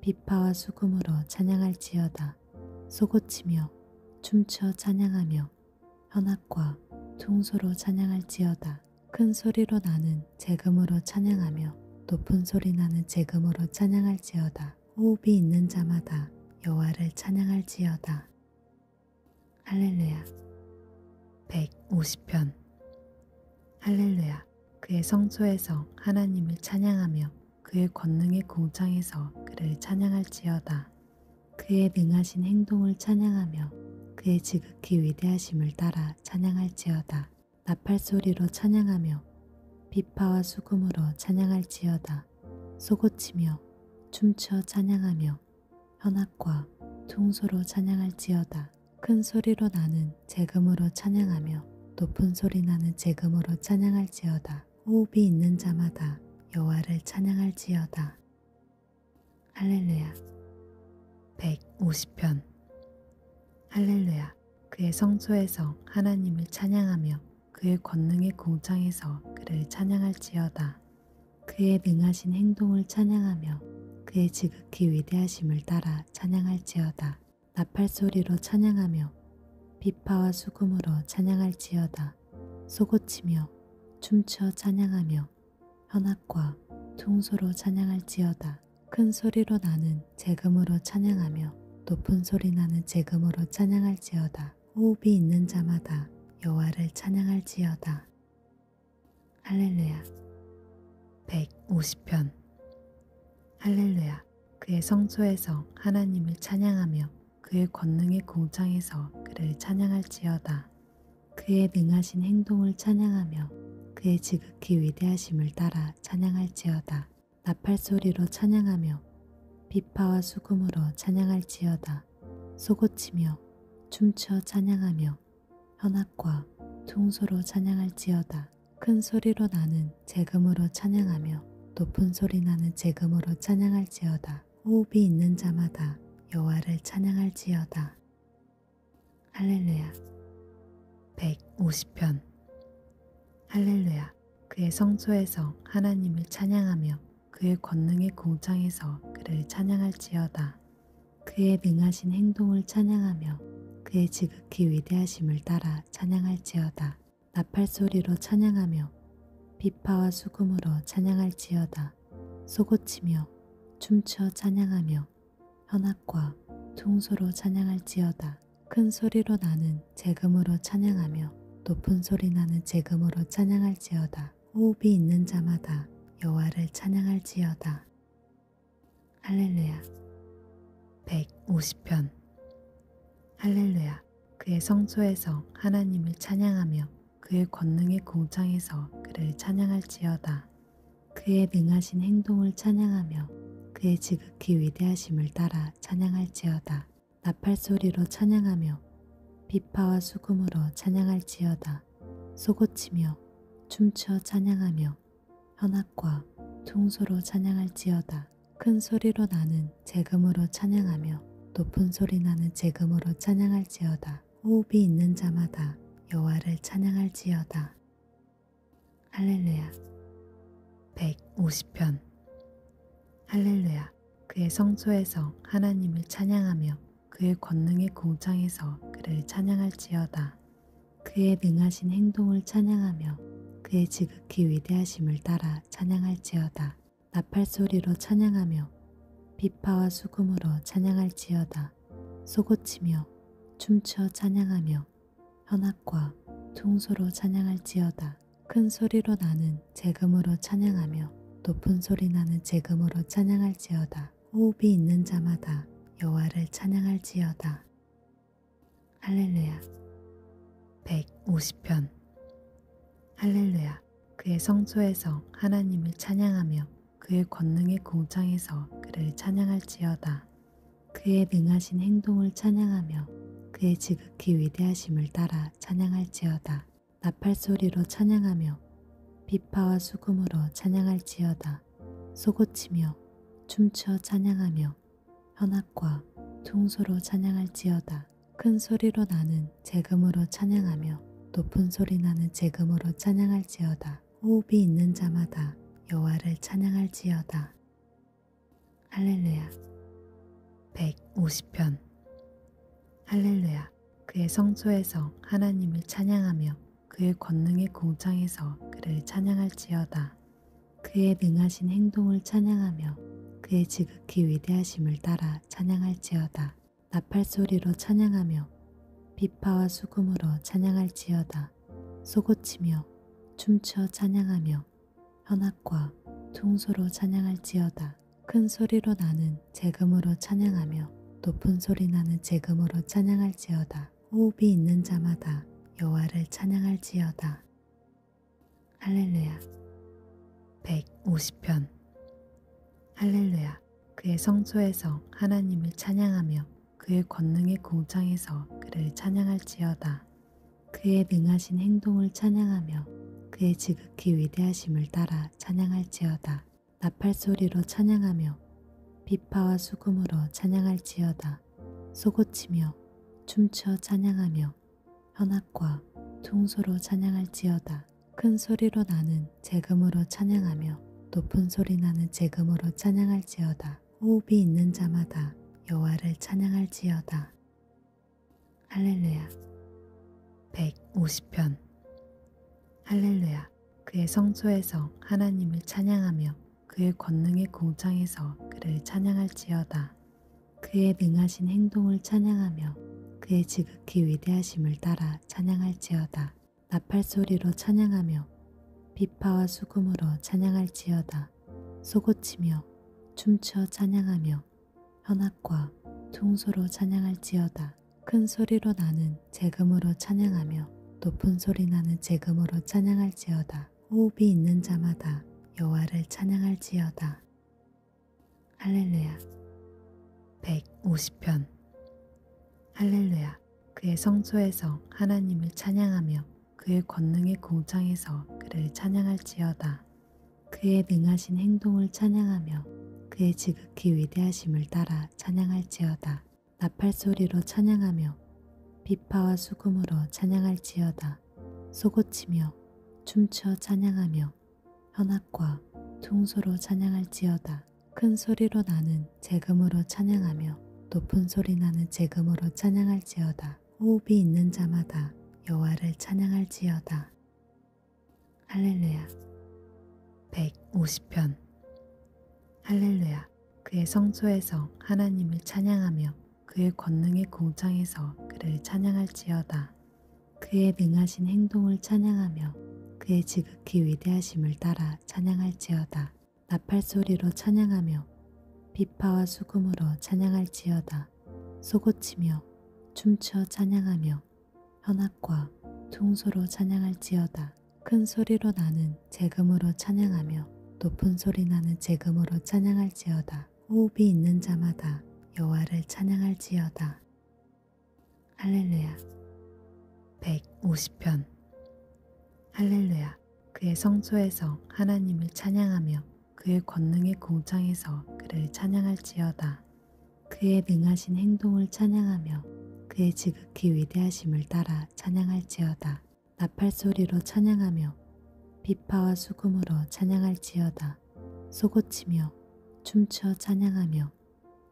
비파와 수금으로 찬양할지어다. 쏘고치며 춤추어 찬양하며 현악과 퉁소로 찬양할지어다. 큰 소리로 나는 재금으로 찬양하며 높은 소리 나는 재금으로 찬양할지어다. 호흡이 있는 자마다 여호와를 찬양할지어다. 할렐루야. 150편. 할렐루야. 그의 성소에서 하나님을 찬양하며 그의 권능의 공창에서 그를 찬양할지어다. 그의 능하신 행동을 찬양하며 그의 지극히 위대하심을 따라 찬양할지어다. 나팔소리로 찬양하며 비파와 수금으로 찬양할지어다. 쏘고치며 춤추어 찬양하며 현악과 퉁소로 찬양할지어다. 큰 소리로 나는 재금으로 찬양하며 높은 소리 나는 재금으로 찬양할지어다. 호흡이 있는 자마다 여호와를 찬양할지어다. 할렐루야. 150편. 할렐루야. 그의 성소에서 하나님을 찬양하며 그의 권능의 공창에서 그를 찬양할지어다. 그의 능하신 행동을 찬양하며 그의 지극히 위대하심을 따라 찬양할지어다. 나팔소리로 찬양하며 비파와 수금으로 찬양할지어다. 쏘고치며 춤추어 찬양하며 현악과 퉁소로 찬양할지어다. 큰 소리로 나는 재금으로 찬양하며 높은 소리 나는 재금으로 찬양할지어다. 호흡이 있는 자마다 여호와를 찬양할지어다. 할렐루야. 150편. 할렐루야. 그의 성소에서 하나님을 찬양하며 그의 권능의 공창에서 그를 찬양할지어다. 그의 능하신 행동을 찬양하며 그의 지극히 위대하심을 따라 찬양할지어다. 나팔소리로 찬양하며 비파와 수금으로 찬양할지어다. 쏘고치며 춤추어 찬양하며 현악과 퉁소로 찬양할지어다. 큰 소리로 나는 재금으로 찬양하며 높은 소리 나는 재금으로 찬양할지어다. 호흡이 있는 자마다 여호와를 찬양할지어다. 할렐루야. 150편. 할렐루야. 그의 성소에서 하나님을 찬양하며 그의 권능의 공창에서 그를 찬양할지어다. 그의 능하신 행동을 찬양하며 그의 지극히 위대하심을 따라 찬양할지어다. 나팔소리로 찬양하며 비파와 수금으로 찬양할지어다. 쏘고치며 춤추어 찬양하며 현악과 퉁소로 찬양할지어다. 큰 소리로 나는 재금으로 찬양하며 높은 소리 나는 재금으로 찬양할지어다. 호흡이 있는 자마다 여호와를 찬양할지어다. 할렐루야. 150편. 할렐루야. 그의 성소에서 하나님을 찬양하며 그의 권능의 공창에서 그를 찬양할지어다. 그의 능하신 행동을 찬양하며 그의 지극히 위대하심을 따라 찬양할지어다. 나팔소리로 찬양하며 비파와 수금으로 찬양할지어다. 쏘고치며 춤추어 찬양하며 현악과 퉁소로 찬양할지어다. 큰 소리로 나는 재금으로 찬양하며 높은 소리 나는 재금으로 찬양할지어다. 호흡이 있는 자마다 여호와를 찬양할지어다. 할렐루야. 150편. 할렐루야. 그의 성소에서 하나님을 찬양하며 그의 권능의 공창에서 그를 찬양할지어다. 그의 능하신 행동을 찬양하며 그의 지극히 위대하심을 따라 찬양할지어다. 나팔소리로 찬양하며 비파와 수금으로 찬양할지어다. 쏘고치며 춤추어 찬양하며 현악과 퉁소로 찬양할지어다. 큰 소리로 나는 재금으로 찬양하며 높은 소리 나는 재금으로 찬양할지어다. 호흡이 있는 자마다 여호와를 찬양할지어다. 할렐루야. 150편. 할렐루야. 그의 성소에서 하나님을 찬양하며 그의 권능의 공창에서 그를 찬양할지어다. 그의 능하신 행동을 찬양하며 그의 지극히 위대하심을 따라 찬양할지어다. 나팔소리로 찬양하며 비파와 수금으로 찬양할지어다. 쏘고치며 춤추어 찬양하며 현악과 퉁소로 찬양할지어다. 큰 소리로 나는 재금으로 찬양하며 높은 소리 나는 재금으로 찬양할지어다. 호흡이 있는 자마다 여호와를 찬양할지어다. 할렐루야. 150편. 할렐루야. 그의 성소에서 하나님을 찬양하며 그의 권능의 공창에서 그를 찬양할지어다. 그의 능하신 행동을 찬양하며 그의 지극히 위대하심을 따라 찬양할지어다. 나팔소리로 찬양하며 비파와 수금으로 찬양할지어다. 쏘고치며 춤추어 찬양하며 현악과 퉁소로 찬양할지어다. 큰 소리로 나는 재금으로 찬양하며 높은 소리 나는 재금으로 찬양할지어다. 호흡이 있는 자마다 여호와를 찬양할지어다. 할렐루야. 150편. 할렐루야. 그의 성소에서 하나님을 찬양하며 그의 권능의 공창에서 그를 찬양할지어다. 그의 능하신 행동을 찬양하며 그의 지극히 위대하심을 따라 찬양할지어다. 나팔소리로 찬양하며 비파와 수금으로 찬양할지어다. 쏘고치며 춤추어 찬양하며 현악과 퉁소로 찬양할지어다. 큰 소리로 나는 재금으로 찬양하며 높은 소리 나는 재금으로 찬양할지어다. 호흡이 있는 자마다 여호와를 찬양할지어다. 할렐루야. 150편. 할렐루야. 그의 성소에서 하나님을 찬양하며 그의 권능의 공창에서 그를 찬양할지어다. 그의 능하신 행동을 찬양하며 그의 지극히 위대하심을 따라 찬양할지어다. 나팔소리로 찬양하며 비파와 수금으로 찬양할지어다. 쏘고치며 춤추어 찬양하며 현악과 퉁소로 찬양할지어다. 큰 소리로 나는 재금으로 찬양하며 높은 소리 나는 재금으로 찬양할지어다. 호흡이 있는 자마다 여호와를 찬양할지어다. 할렐루야. 150편. 할렐루야. 그의 성소에서 하나님을 찬양하며 그의 권능의 공창에서 그를 찬양할지어다. 그의 능하신 행동을 찬양하며 그의 지극히 위대하심을 따라 찬양할지어다. 나팔소리로 찬양하며 비파와 수금으로 찬양할지어다. 쏘고치며 춤추어 찬양하며 현악과 퉁소로 찬양할지어다. 큰 소리로 나는 재금으로 찬양하며 높은 소리 나는 재금으로 찬양할지어다. 호흡이 있는 자마다 여호와를 찬양할지어다. 할렐루야. 150편. 할렐루야. 그의 성소에서 하나님을 찬양하며 그의 권능의 공창에서 그를 찬양할지어다. 그의 능하신 행동을 찬양하며 그의 지극히 위대하심을 따라 찬양할지어다. 나팔소리로 찬양하며 비파와 수금으로 찬양할지어다. 쏘고치며 춤추어 찬양하며 현악과 퉁소로 찬양할지어다. 큰 소리로 나는 재금으로 찬양하며 높은 소리 나는 재금으로 찬양할지어다. 호흡이 있는 자마다 여호와를 찬양할지어다. 할렐루야. 150편. 할렐루야. 그의 성소에서 하나님을 찬양하며 그의 권능의 공창에서 그를 찬양할지어다. 그의 능하신 행동을 찬양하며 그의 지극히 위대하심을 따라 찬양할지어다. 나팔소리로 찬양하며 비파와 수금으로 찬양할지어다. 쏘고치며 춤추어 찬양하며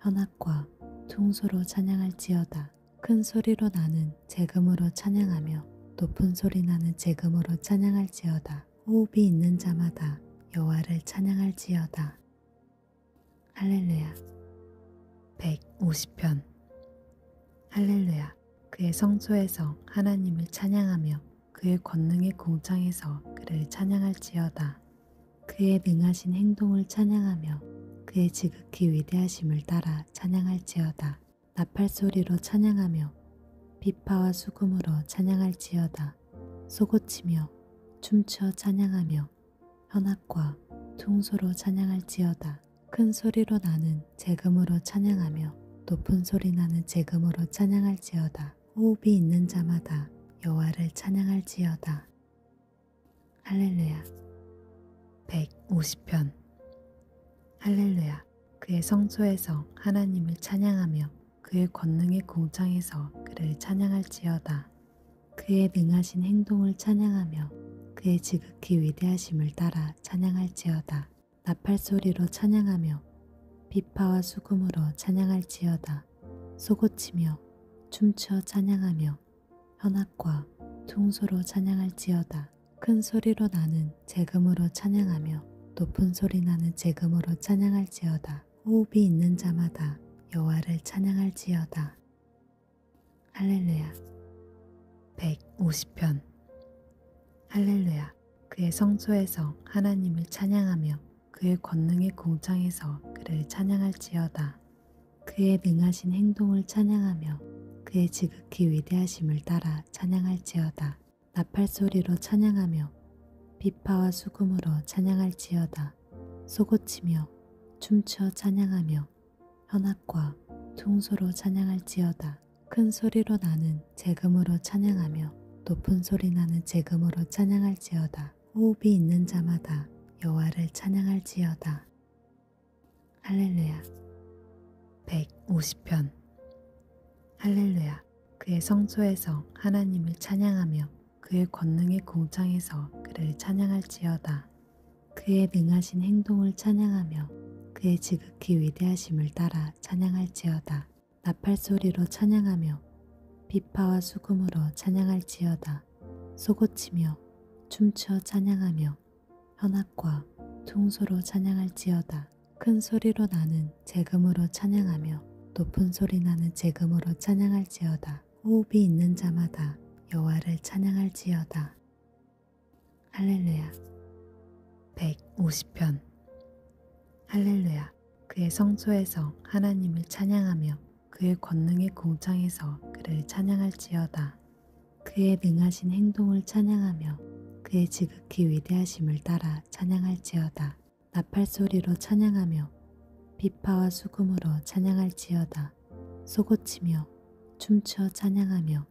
현악과 퉁소로 찬양할지어다. 큰 소리로 나는 재금으로 찬양하며 높은 소리 나는 재금으로 찬양할지어다. 호흡이 있는 자마다 여호와를 찬양할지어다. 할렐루야. 150편. 할렐루야. 그의 성소에서 하나님을 찬양하며 그의 권능의 공창에서 그를 찬양할지어다. 그의 능하신 행동을 찬양하며 그의 지극히 위대하심을 따라 찬양할지어다. 나팔소리로 찬양하며 비파와 수금으로 찬양할지어다. 쏘고치며 춤추어 찬양하며 현악과 퉁소로 찬양할지어다. 큰 소리로 나는 재금으로 찬양하며 높은 소리 나는 재금으로 찬양할지어다. 호흡이 있는 자마다 여호와를 찬양할지어다. 할렐루야. 150편. 할렐루야. 그의 성소에서 하나님을 찬양하며 그의 권능의 공창에서 그를 찬양할지어다. 그의 능하신 행동을 찬양하며 그의 지극히 위대하심을 따라 찬양할지어다. 나팔소리로 찬양하며 비파와 수금으로 찬양할지어다. 쏘고치며 춤추어 찬양하며 현악과 퉁소로 찬양할지어다. 큰 소리로 나는 재금으로 찬양하며 높은 소리 나는 재금으로 찬양할지어다. 호흡이 있는 자마다 여호와를 찬양할지어다. 할렐루야. 150편. 할렐루야. 그의 성소에서 하나님을 찬양하며 그의 권능의 공창에서 그를 찬양할지어다. 그의 능하신 행동을 찬양하며 그의 지극히 위대하심을 따라 찬양할지어다. 나팔소리로 찬양하며 비파와 수금으로 찬양할지어다. 쏘고치며 춤추어 찬양하며 현악과 퉁소로 찬양할지어다. 큰 소리로 나는 재금으로 찬양하며 높은 소리 나는 재금으로 찬양할지어다. 호흡이 있는 자마다 여호와를 찬양할지어다. 할렐루야. 150편. 할렐루야. 그의 성소에서 하나님을 찬양하며 그의 권능의 공창에서 그를 찬양할지어다. 그의 능하신 행동을 찬양하며 그의 지극히 위대하심을 따라 찬양할지어다. 나팔소리로 찬양하며 비파와 수금으로 찬양할지어다. 쏘고치며 춤추어 찬양하며 현악과 퉁소로 찬양할지어다. 큰 소리로 나는 재금으로 찬양하며 높은 소리 나는 재금으로 찬양할지어다. 호흡이 있는 자마다 여호와를 찬양할지어다. 할렐루야. 150편. 할렐루야. 그의 성소에서 하나님을 찬양하며 그의 권능의 공창에서 그를 찬양할지어다. 그의 능하신 행동을 찬양하며 그의 지극히 위대하심을 따라 찬양할지어다. 나팔소리로 찬양하며 비파와 수금으로 찬양할지어다. 쏘고치며 춤추어 찬양하며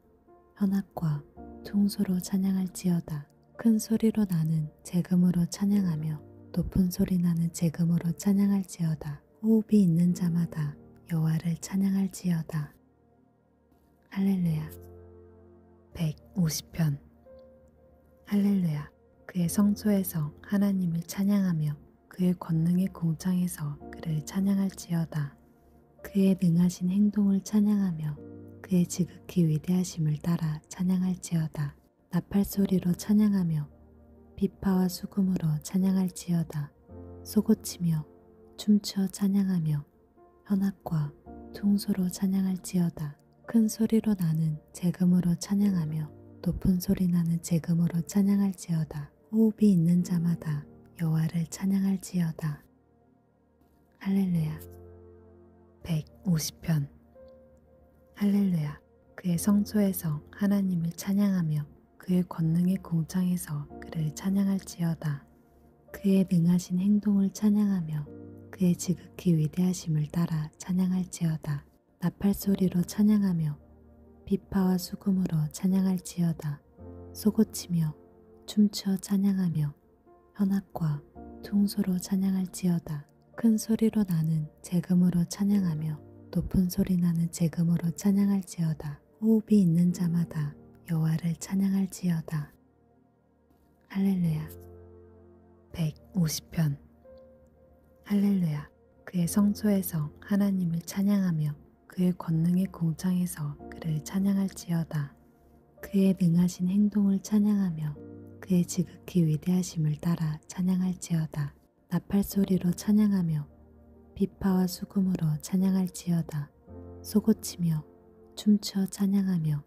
현악과 퉁소로 찬양할지어다. 큰 소리로 나는 재금으로 찬양하며 높은 소리 나는 재금으로 찬양할지어다. 호흡이 있는 자마다 여호와를 찬양할지어다. 할렐루야. 150편. 할렐루야. 그의 성소에서 하나님을 찬양하며 그의 권능의 공창에서 그를 찬양할지어다. 그의 능하신 행동을 찬양하며 그의 지극히 위대하심을 따라 찬양할지어다. 나팔소리로 찬양하며 비파와 수금으로 찬양할지어다. 쏘고치며 춤추어 찬양하며 현악과 퉁소로 찬양할지어다. 큰 소리로 나는 재금으로 찬양하며 높은 소리 나는 재금으로 찬양할지어다. 호흡이 있는 자마다 여호와를 찬양할지어다. 할렐루야. 150편. 할렐루야. 그의 성소에서 하나님을 찬양하며 그의 권능의 공창에서 그를 찬양할지어다. 그의 능하신 행동을 찬양하며 그의 지극히 위대하심을 따라 찬양할지어다. 나팔소리로 찬양하며 비파와 수금으로 찬양할지어다. 쏘고치며 춤추어 찬양하며 현악과 퉁소로 찬양할지어다. 큰 소리로 나는 재금으로 찬양하며 높은 소리 나는 재금으로 찬양할지어다. 호흡이 있는 자마다 여호와를 찬양할지어다. 할렐루야. 150편. 할렐루야. 그의 성소에서 하나님을 찬양하며 그의 권능의 공창에서 그를 찬양할지어다. 그의 능하신 행동을 찬양하며 그의 지극히 위대하심을 따라 찬양할지어다. 나팔소리로 찬양하며 비파와 수금으로 찬양할지어다. 쏘고치며 춤추어 찬양하며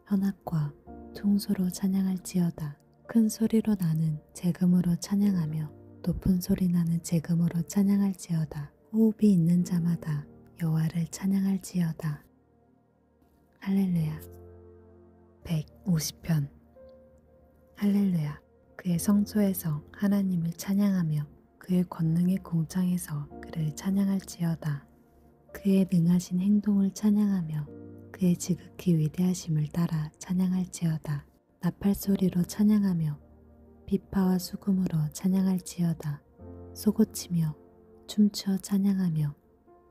현악과 퉁소로 찬양할지어다. 큰 소리로 나는 재금으로 찬양하며 높은 소리 나는 재금으로 찬양할지어다. 호흡이 있는 자마다 여호와를 찬양할지어다. 할렐루야. 150편. 할렐루야. 그의 성소에서 하나님을 찬양하며 그의 권능의 공창에서 그를 찬양할지어다. 그의 능하신 행동을 찬양하며 그의 지극히 위대하심을 따라 찬양할지어다. 나팔소리로 찬양하며 비파와 수금으로 찬양할지어다. 쏘고치며 춤추어 찬양하며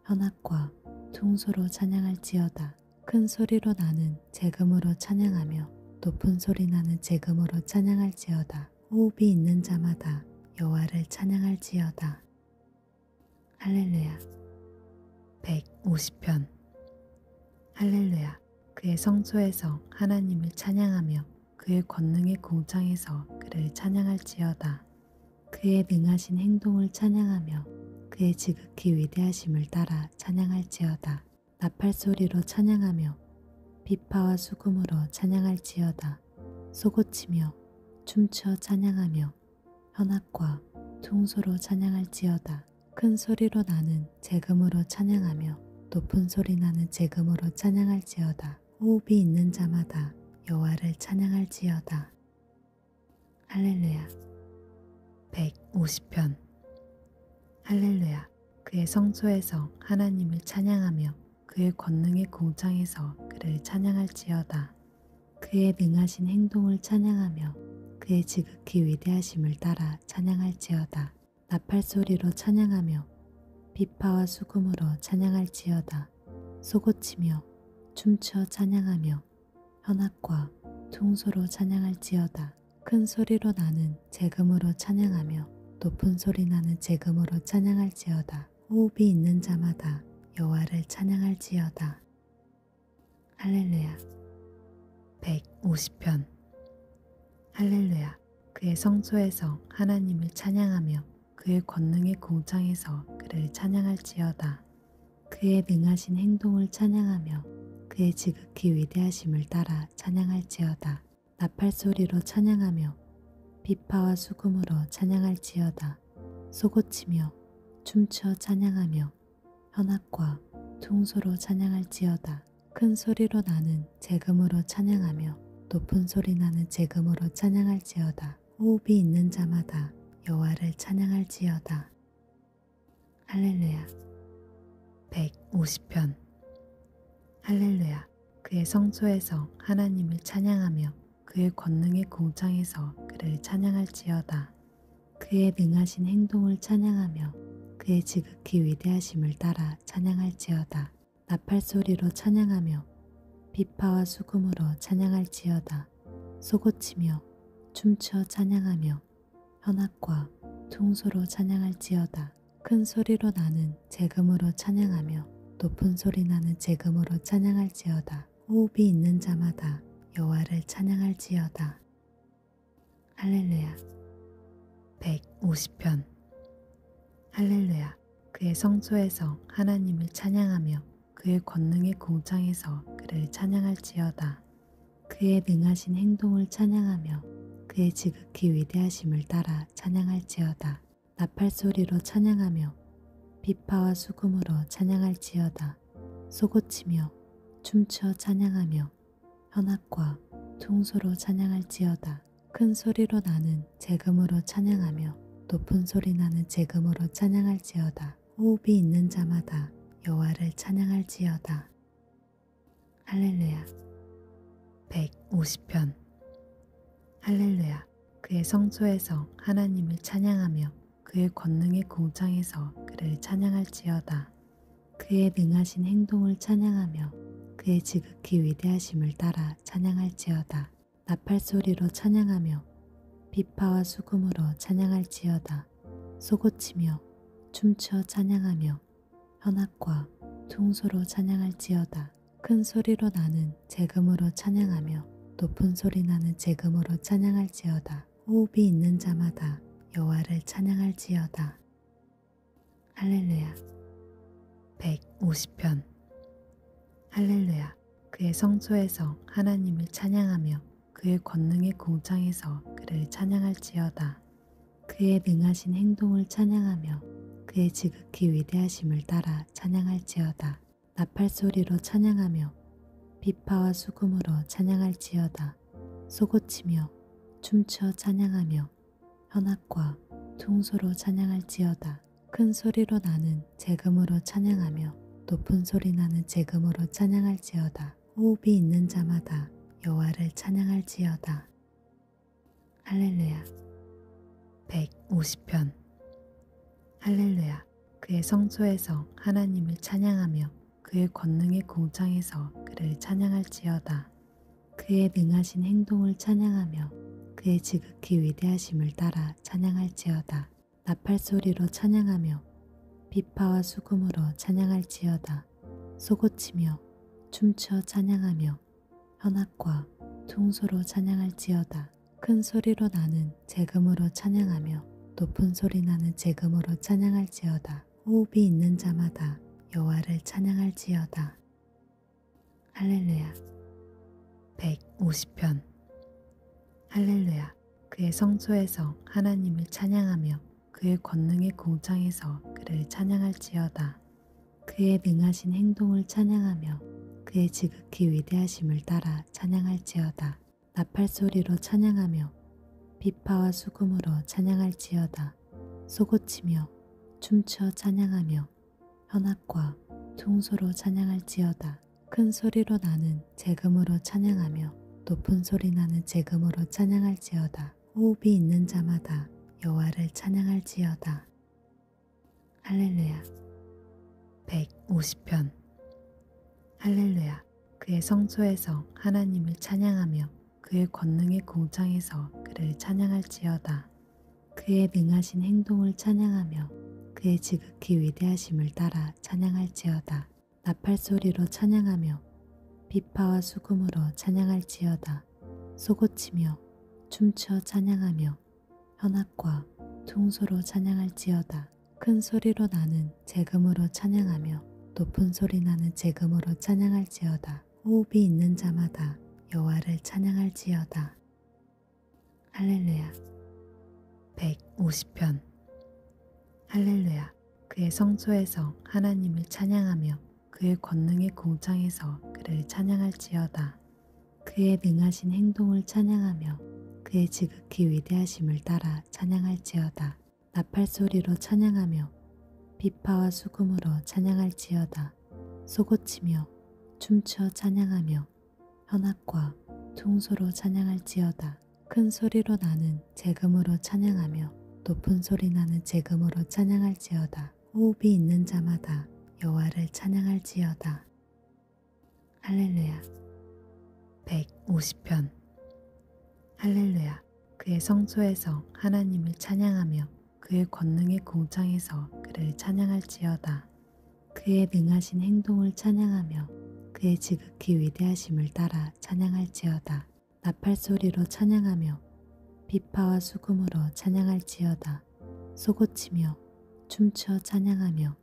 현악과 퉁소로 찬양할지어다. 큰 소리로 나는 재금으로 찬양하며 높은 소리 나는 재금으로 찬양할지어다. 호흡이 있는 자마다 여호와를 찬양할지어다. 할렐루야. 150편. 할렐루야. 그의 성소에서 하나님을 찬양하며 그의 권능의 공창에서 그를 찬양할지어다. 그의 능하신 행동을 찬양하며 그의 지극히 위대하심을 따라 찬양할지어다. 나팔소리로 찬양하며 비파와 수금으로 찬양할지어다. 쏘고치며 춤추어 찬양하며 현악과 퉁소로 찬양할지어다. 큰 소리로 나는 재금으로 찬양하며 높은 소리 나는 재금으로 찬양할지어다. 호흡이 있는 자마다 여호와를 찬양할지어다. 할렐루야. 150편. 할렐루야. 그의 성소에서 하나님을 찬양하며 그의 권능의 공창에서 그를 찬양할지어다. 그의 능하신 행동을 찬양하며 그의 지극히 위대하심을 따라 찬양할지어다. 나팔소리로 찬양하며 비파와 수금으로 찬양할지어다. 쏘고치며 춤추어 찬양하며 현악과 퉁소로 찬양할지어다. 큰 소리로 나는 재금으로 찬양하며 높은 소리 나는 재금으로 찬양할지어다. 호흡이 있는 자마다 여호와를 찬양할지어다. 할렐루야. 150편. 할렐루야. 그의 성소에서 하나님을 찬양하며 그의 권능의 공창에서 그를 찬양할지어다. 그의 능하신 행동을 찬양하며 그의 지극히 위대하심을 따라 찬양할지어다. 나팔소리로 찬양하며 비파와 수금으로 찬양할지어다. 쏘고치며 춤추어 찬양하며 현악과 퉁소로 찬양할지어다. 큰 소리로 나는 재금으로 찬양하며 높은 소리 나는 재금으로 찬양할지어다. 호흡이 있는 자마다 여호와를 찬양할지어다. 할렐루야. 150편. 할렐루야. 그의 성소에서 하나님을 찬양하며 그의 권능의 공창에서 그를 찬양할지어다. 그의 능하신 행동을 찬양하며 그의 지극히 위대하심을 따라 찬양할지어다. 나팔소리로 찬양하며 비파와 수금으로 찬양할지어다. 쏘고치며 춤추어 찬양하며 현악과 퉁소로 찬양할지어다. 큰 소리로 나는 재금으로 찬양하며 높은 소리 나는 재금으로 찬양할지어다. 호흡이 있는 자마다 여호와를 찬양할지어다. 할렐루야. 150편. 할렐루야. 그의 성소에서 하나님을 찬양하며 그의 권능의 공창에서 그를 찬양할지어다. 그의 능하신 행동을 찬양하며 그의 지극히 위대하심을 따라 찬양할지어다. 나팔소리로 찬양하며 비파와 수금으로 찬양할지어다. 쏘고치며 춤추어 찬양하며 현악과 퉁소로 찬양할지어다. 큰 소리로 나는 재금으로 찬양하며 높은 소리 나는 재금으로 찬양할지어다. 호흡이 있는 자마다 여호와를 찬양할지어다. 할렐루야. 150편. 할렐루야. 그의 성소에서 하나님을 찬양하며 그의 권능의 공창에서 그를 찬양할지어다. 그의 능하신 행동을 찬양하며 그의 지극히 위대하심을 따라 찬양할지어다. 나팔소리로 찬양하며 비파와 수금으로 찬양할지어다. 쏘고치며 춤추어 찬양하며 현악과 퉁소로 찬양할지어다. 큰 소리로 나는 재금으로 찬양하며 높은 소리 나는 재금으로 찬양할지어다. 호흡이 있는 자마다 여호와를 찬양할지어다. 할렐루야. 150편. 할렐루야. 그의 성소에서 하나님을 찬양하며 그의 권능의 공창에서 그를 찬양할지어다. 그의 능하신 행동을 찬양하며 그의 지극히 위대하심을 따라 찬양할지어다. 나팔소리로 찬양하며 비파와 수금으로 찬양할지어다. 쏘고치며 춤추어 찬양하며 현악과 퉁소로 찬양할지어다. 큰 소리로 나는 재금으로 찬양하며 높은 소리 나는 재금으로 찬양할지어다. 호흡이 있는 자마다 여호와를 찬양할지어다. 할렐루야. 150편. 할렐루야. 그의 성소에서 하나님을 찬양하며 그의 권능의 공창에서 그를 찬양할지어다. 그의 능하신 행동을 찬양하며 그의 지극히 위대하심을 따라 찬양할지어다. 나팔소리로 찬양하며 비파와 수금으로 찬양할지어다. 쏘고치며 춤추어 찬양하며 현악과 퉁소로 찬양할지어다. 큰 소리로 나는 재금으로 찬양하며 높은 소리 나는 재금으로 찬양할지어다. 호흡이 있는 자마다 여호와를 찬양할지어다. 할렐루야. 150편. 할렐루야. 그의 성소에서 하나님을 찬양하며 그의 권능의 공창에서 그를 찬양할지어다. 그의 능하신 행동을 찬양하며 그의 지극히 위대하심을 따라 찬양할지어다. 나팔소리로 찬양하며 비파와 수금으로 찬양할지어다. 쏘고치며 춤추어 찬양하며 현악과 퉁소로 찬양할지어다. 큰 소리로 나는 재금으로 찬양하며 높은 소리 나는 재금으로 찬양할지어다. 호흡이 있는 자마다 여호와를 찬양할지어다. 할렐루야. 150편. 할렐루야. 그의 성소에서 하나님을 찬양하며 그의 권능의 공창에서 그를 찬양할지어다. 그의 능하신 행동을 찬양하며 그의 지극히 위대하심을 따라 찬양할지어다. 나팔소리로 찬양하며 비파와 수금으로 찬양할지어다. 쏘고치며 춤추어 찬양하며 현악과 퉁소로 찬양할지어다. 큰 소리로 나는 재금으로 찬양하며 높은 소리 나는 재금으로 찬양할지어다. 호흡이 있는 자마다 여호와를 찬양할지어다. 할렐루야. 150편. 할렐루야. 그의 성소에서 하나님을 찬양하며 그의 권능의 공창에서 그를 찬양할지어다. 그의 능하신 행동을 찬양하며 그의 지극히 위대하심을 따라 찬양할지어다. 나팔소리로 찬양하며 비파와 수금으로 찬양할지어다. 쏘고치며 춤추어 찬양하며 현악과 퉁소로 찬양할지어다. 큰 소리로 나는 재금으로 찬양하며 높은 소리 나는 재금으로 찬양할지어다. 호흡이 있는 자마다 여호와를 찬양할지어다. 할렐루야. 150편. 할렐루야. 그의 성소에서 하나님을 찬양하며 그의 권능의 공창에서 그를 찬양할지어다. 그의 능하신 행동을 찬양하며 그의 지극히 위대하심을 따라 찬양할지어다. 나팔소리로 찬양하며 비파와 수금으로 찬양할지어다. 쏘고치며 춤추어 찬양하며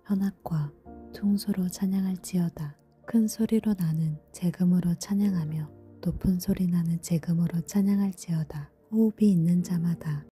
현악과 퉁소로 찬양할지어다. 큰 소리로 나는 재금으로 찬양하며 높은 소리 나는 재금으로 찬양할지어다. 호흡이 있는 자마다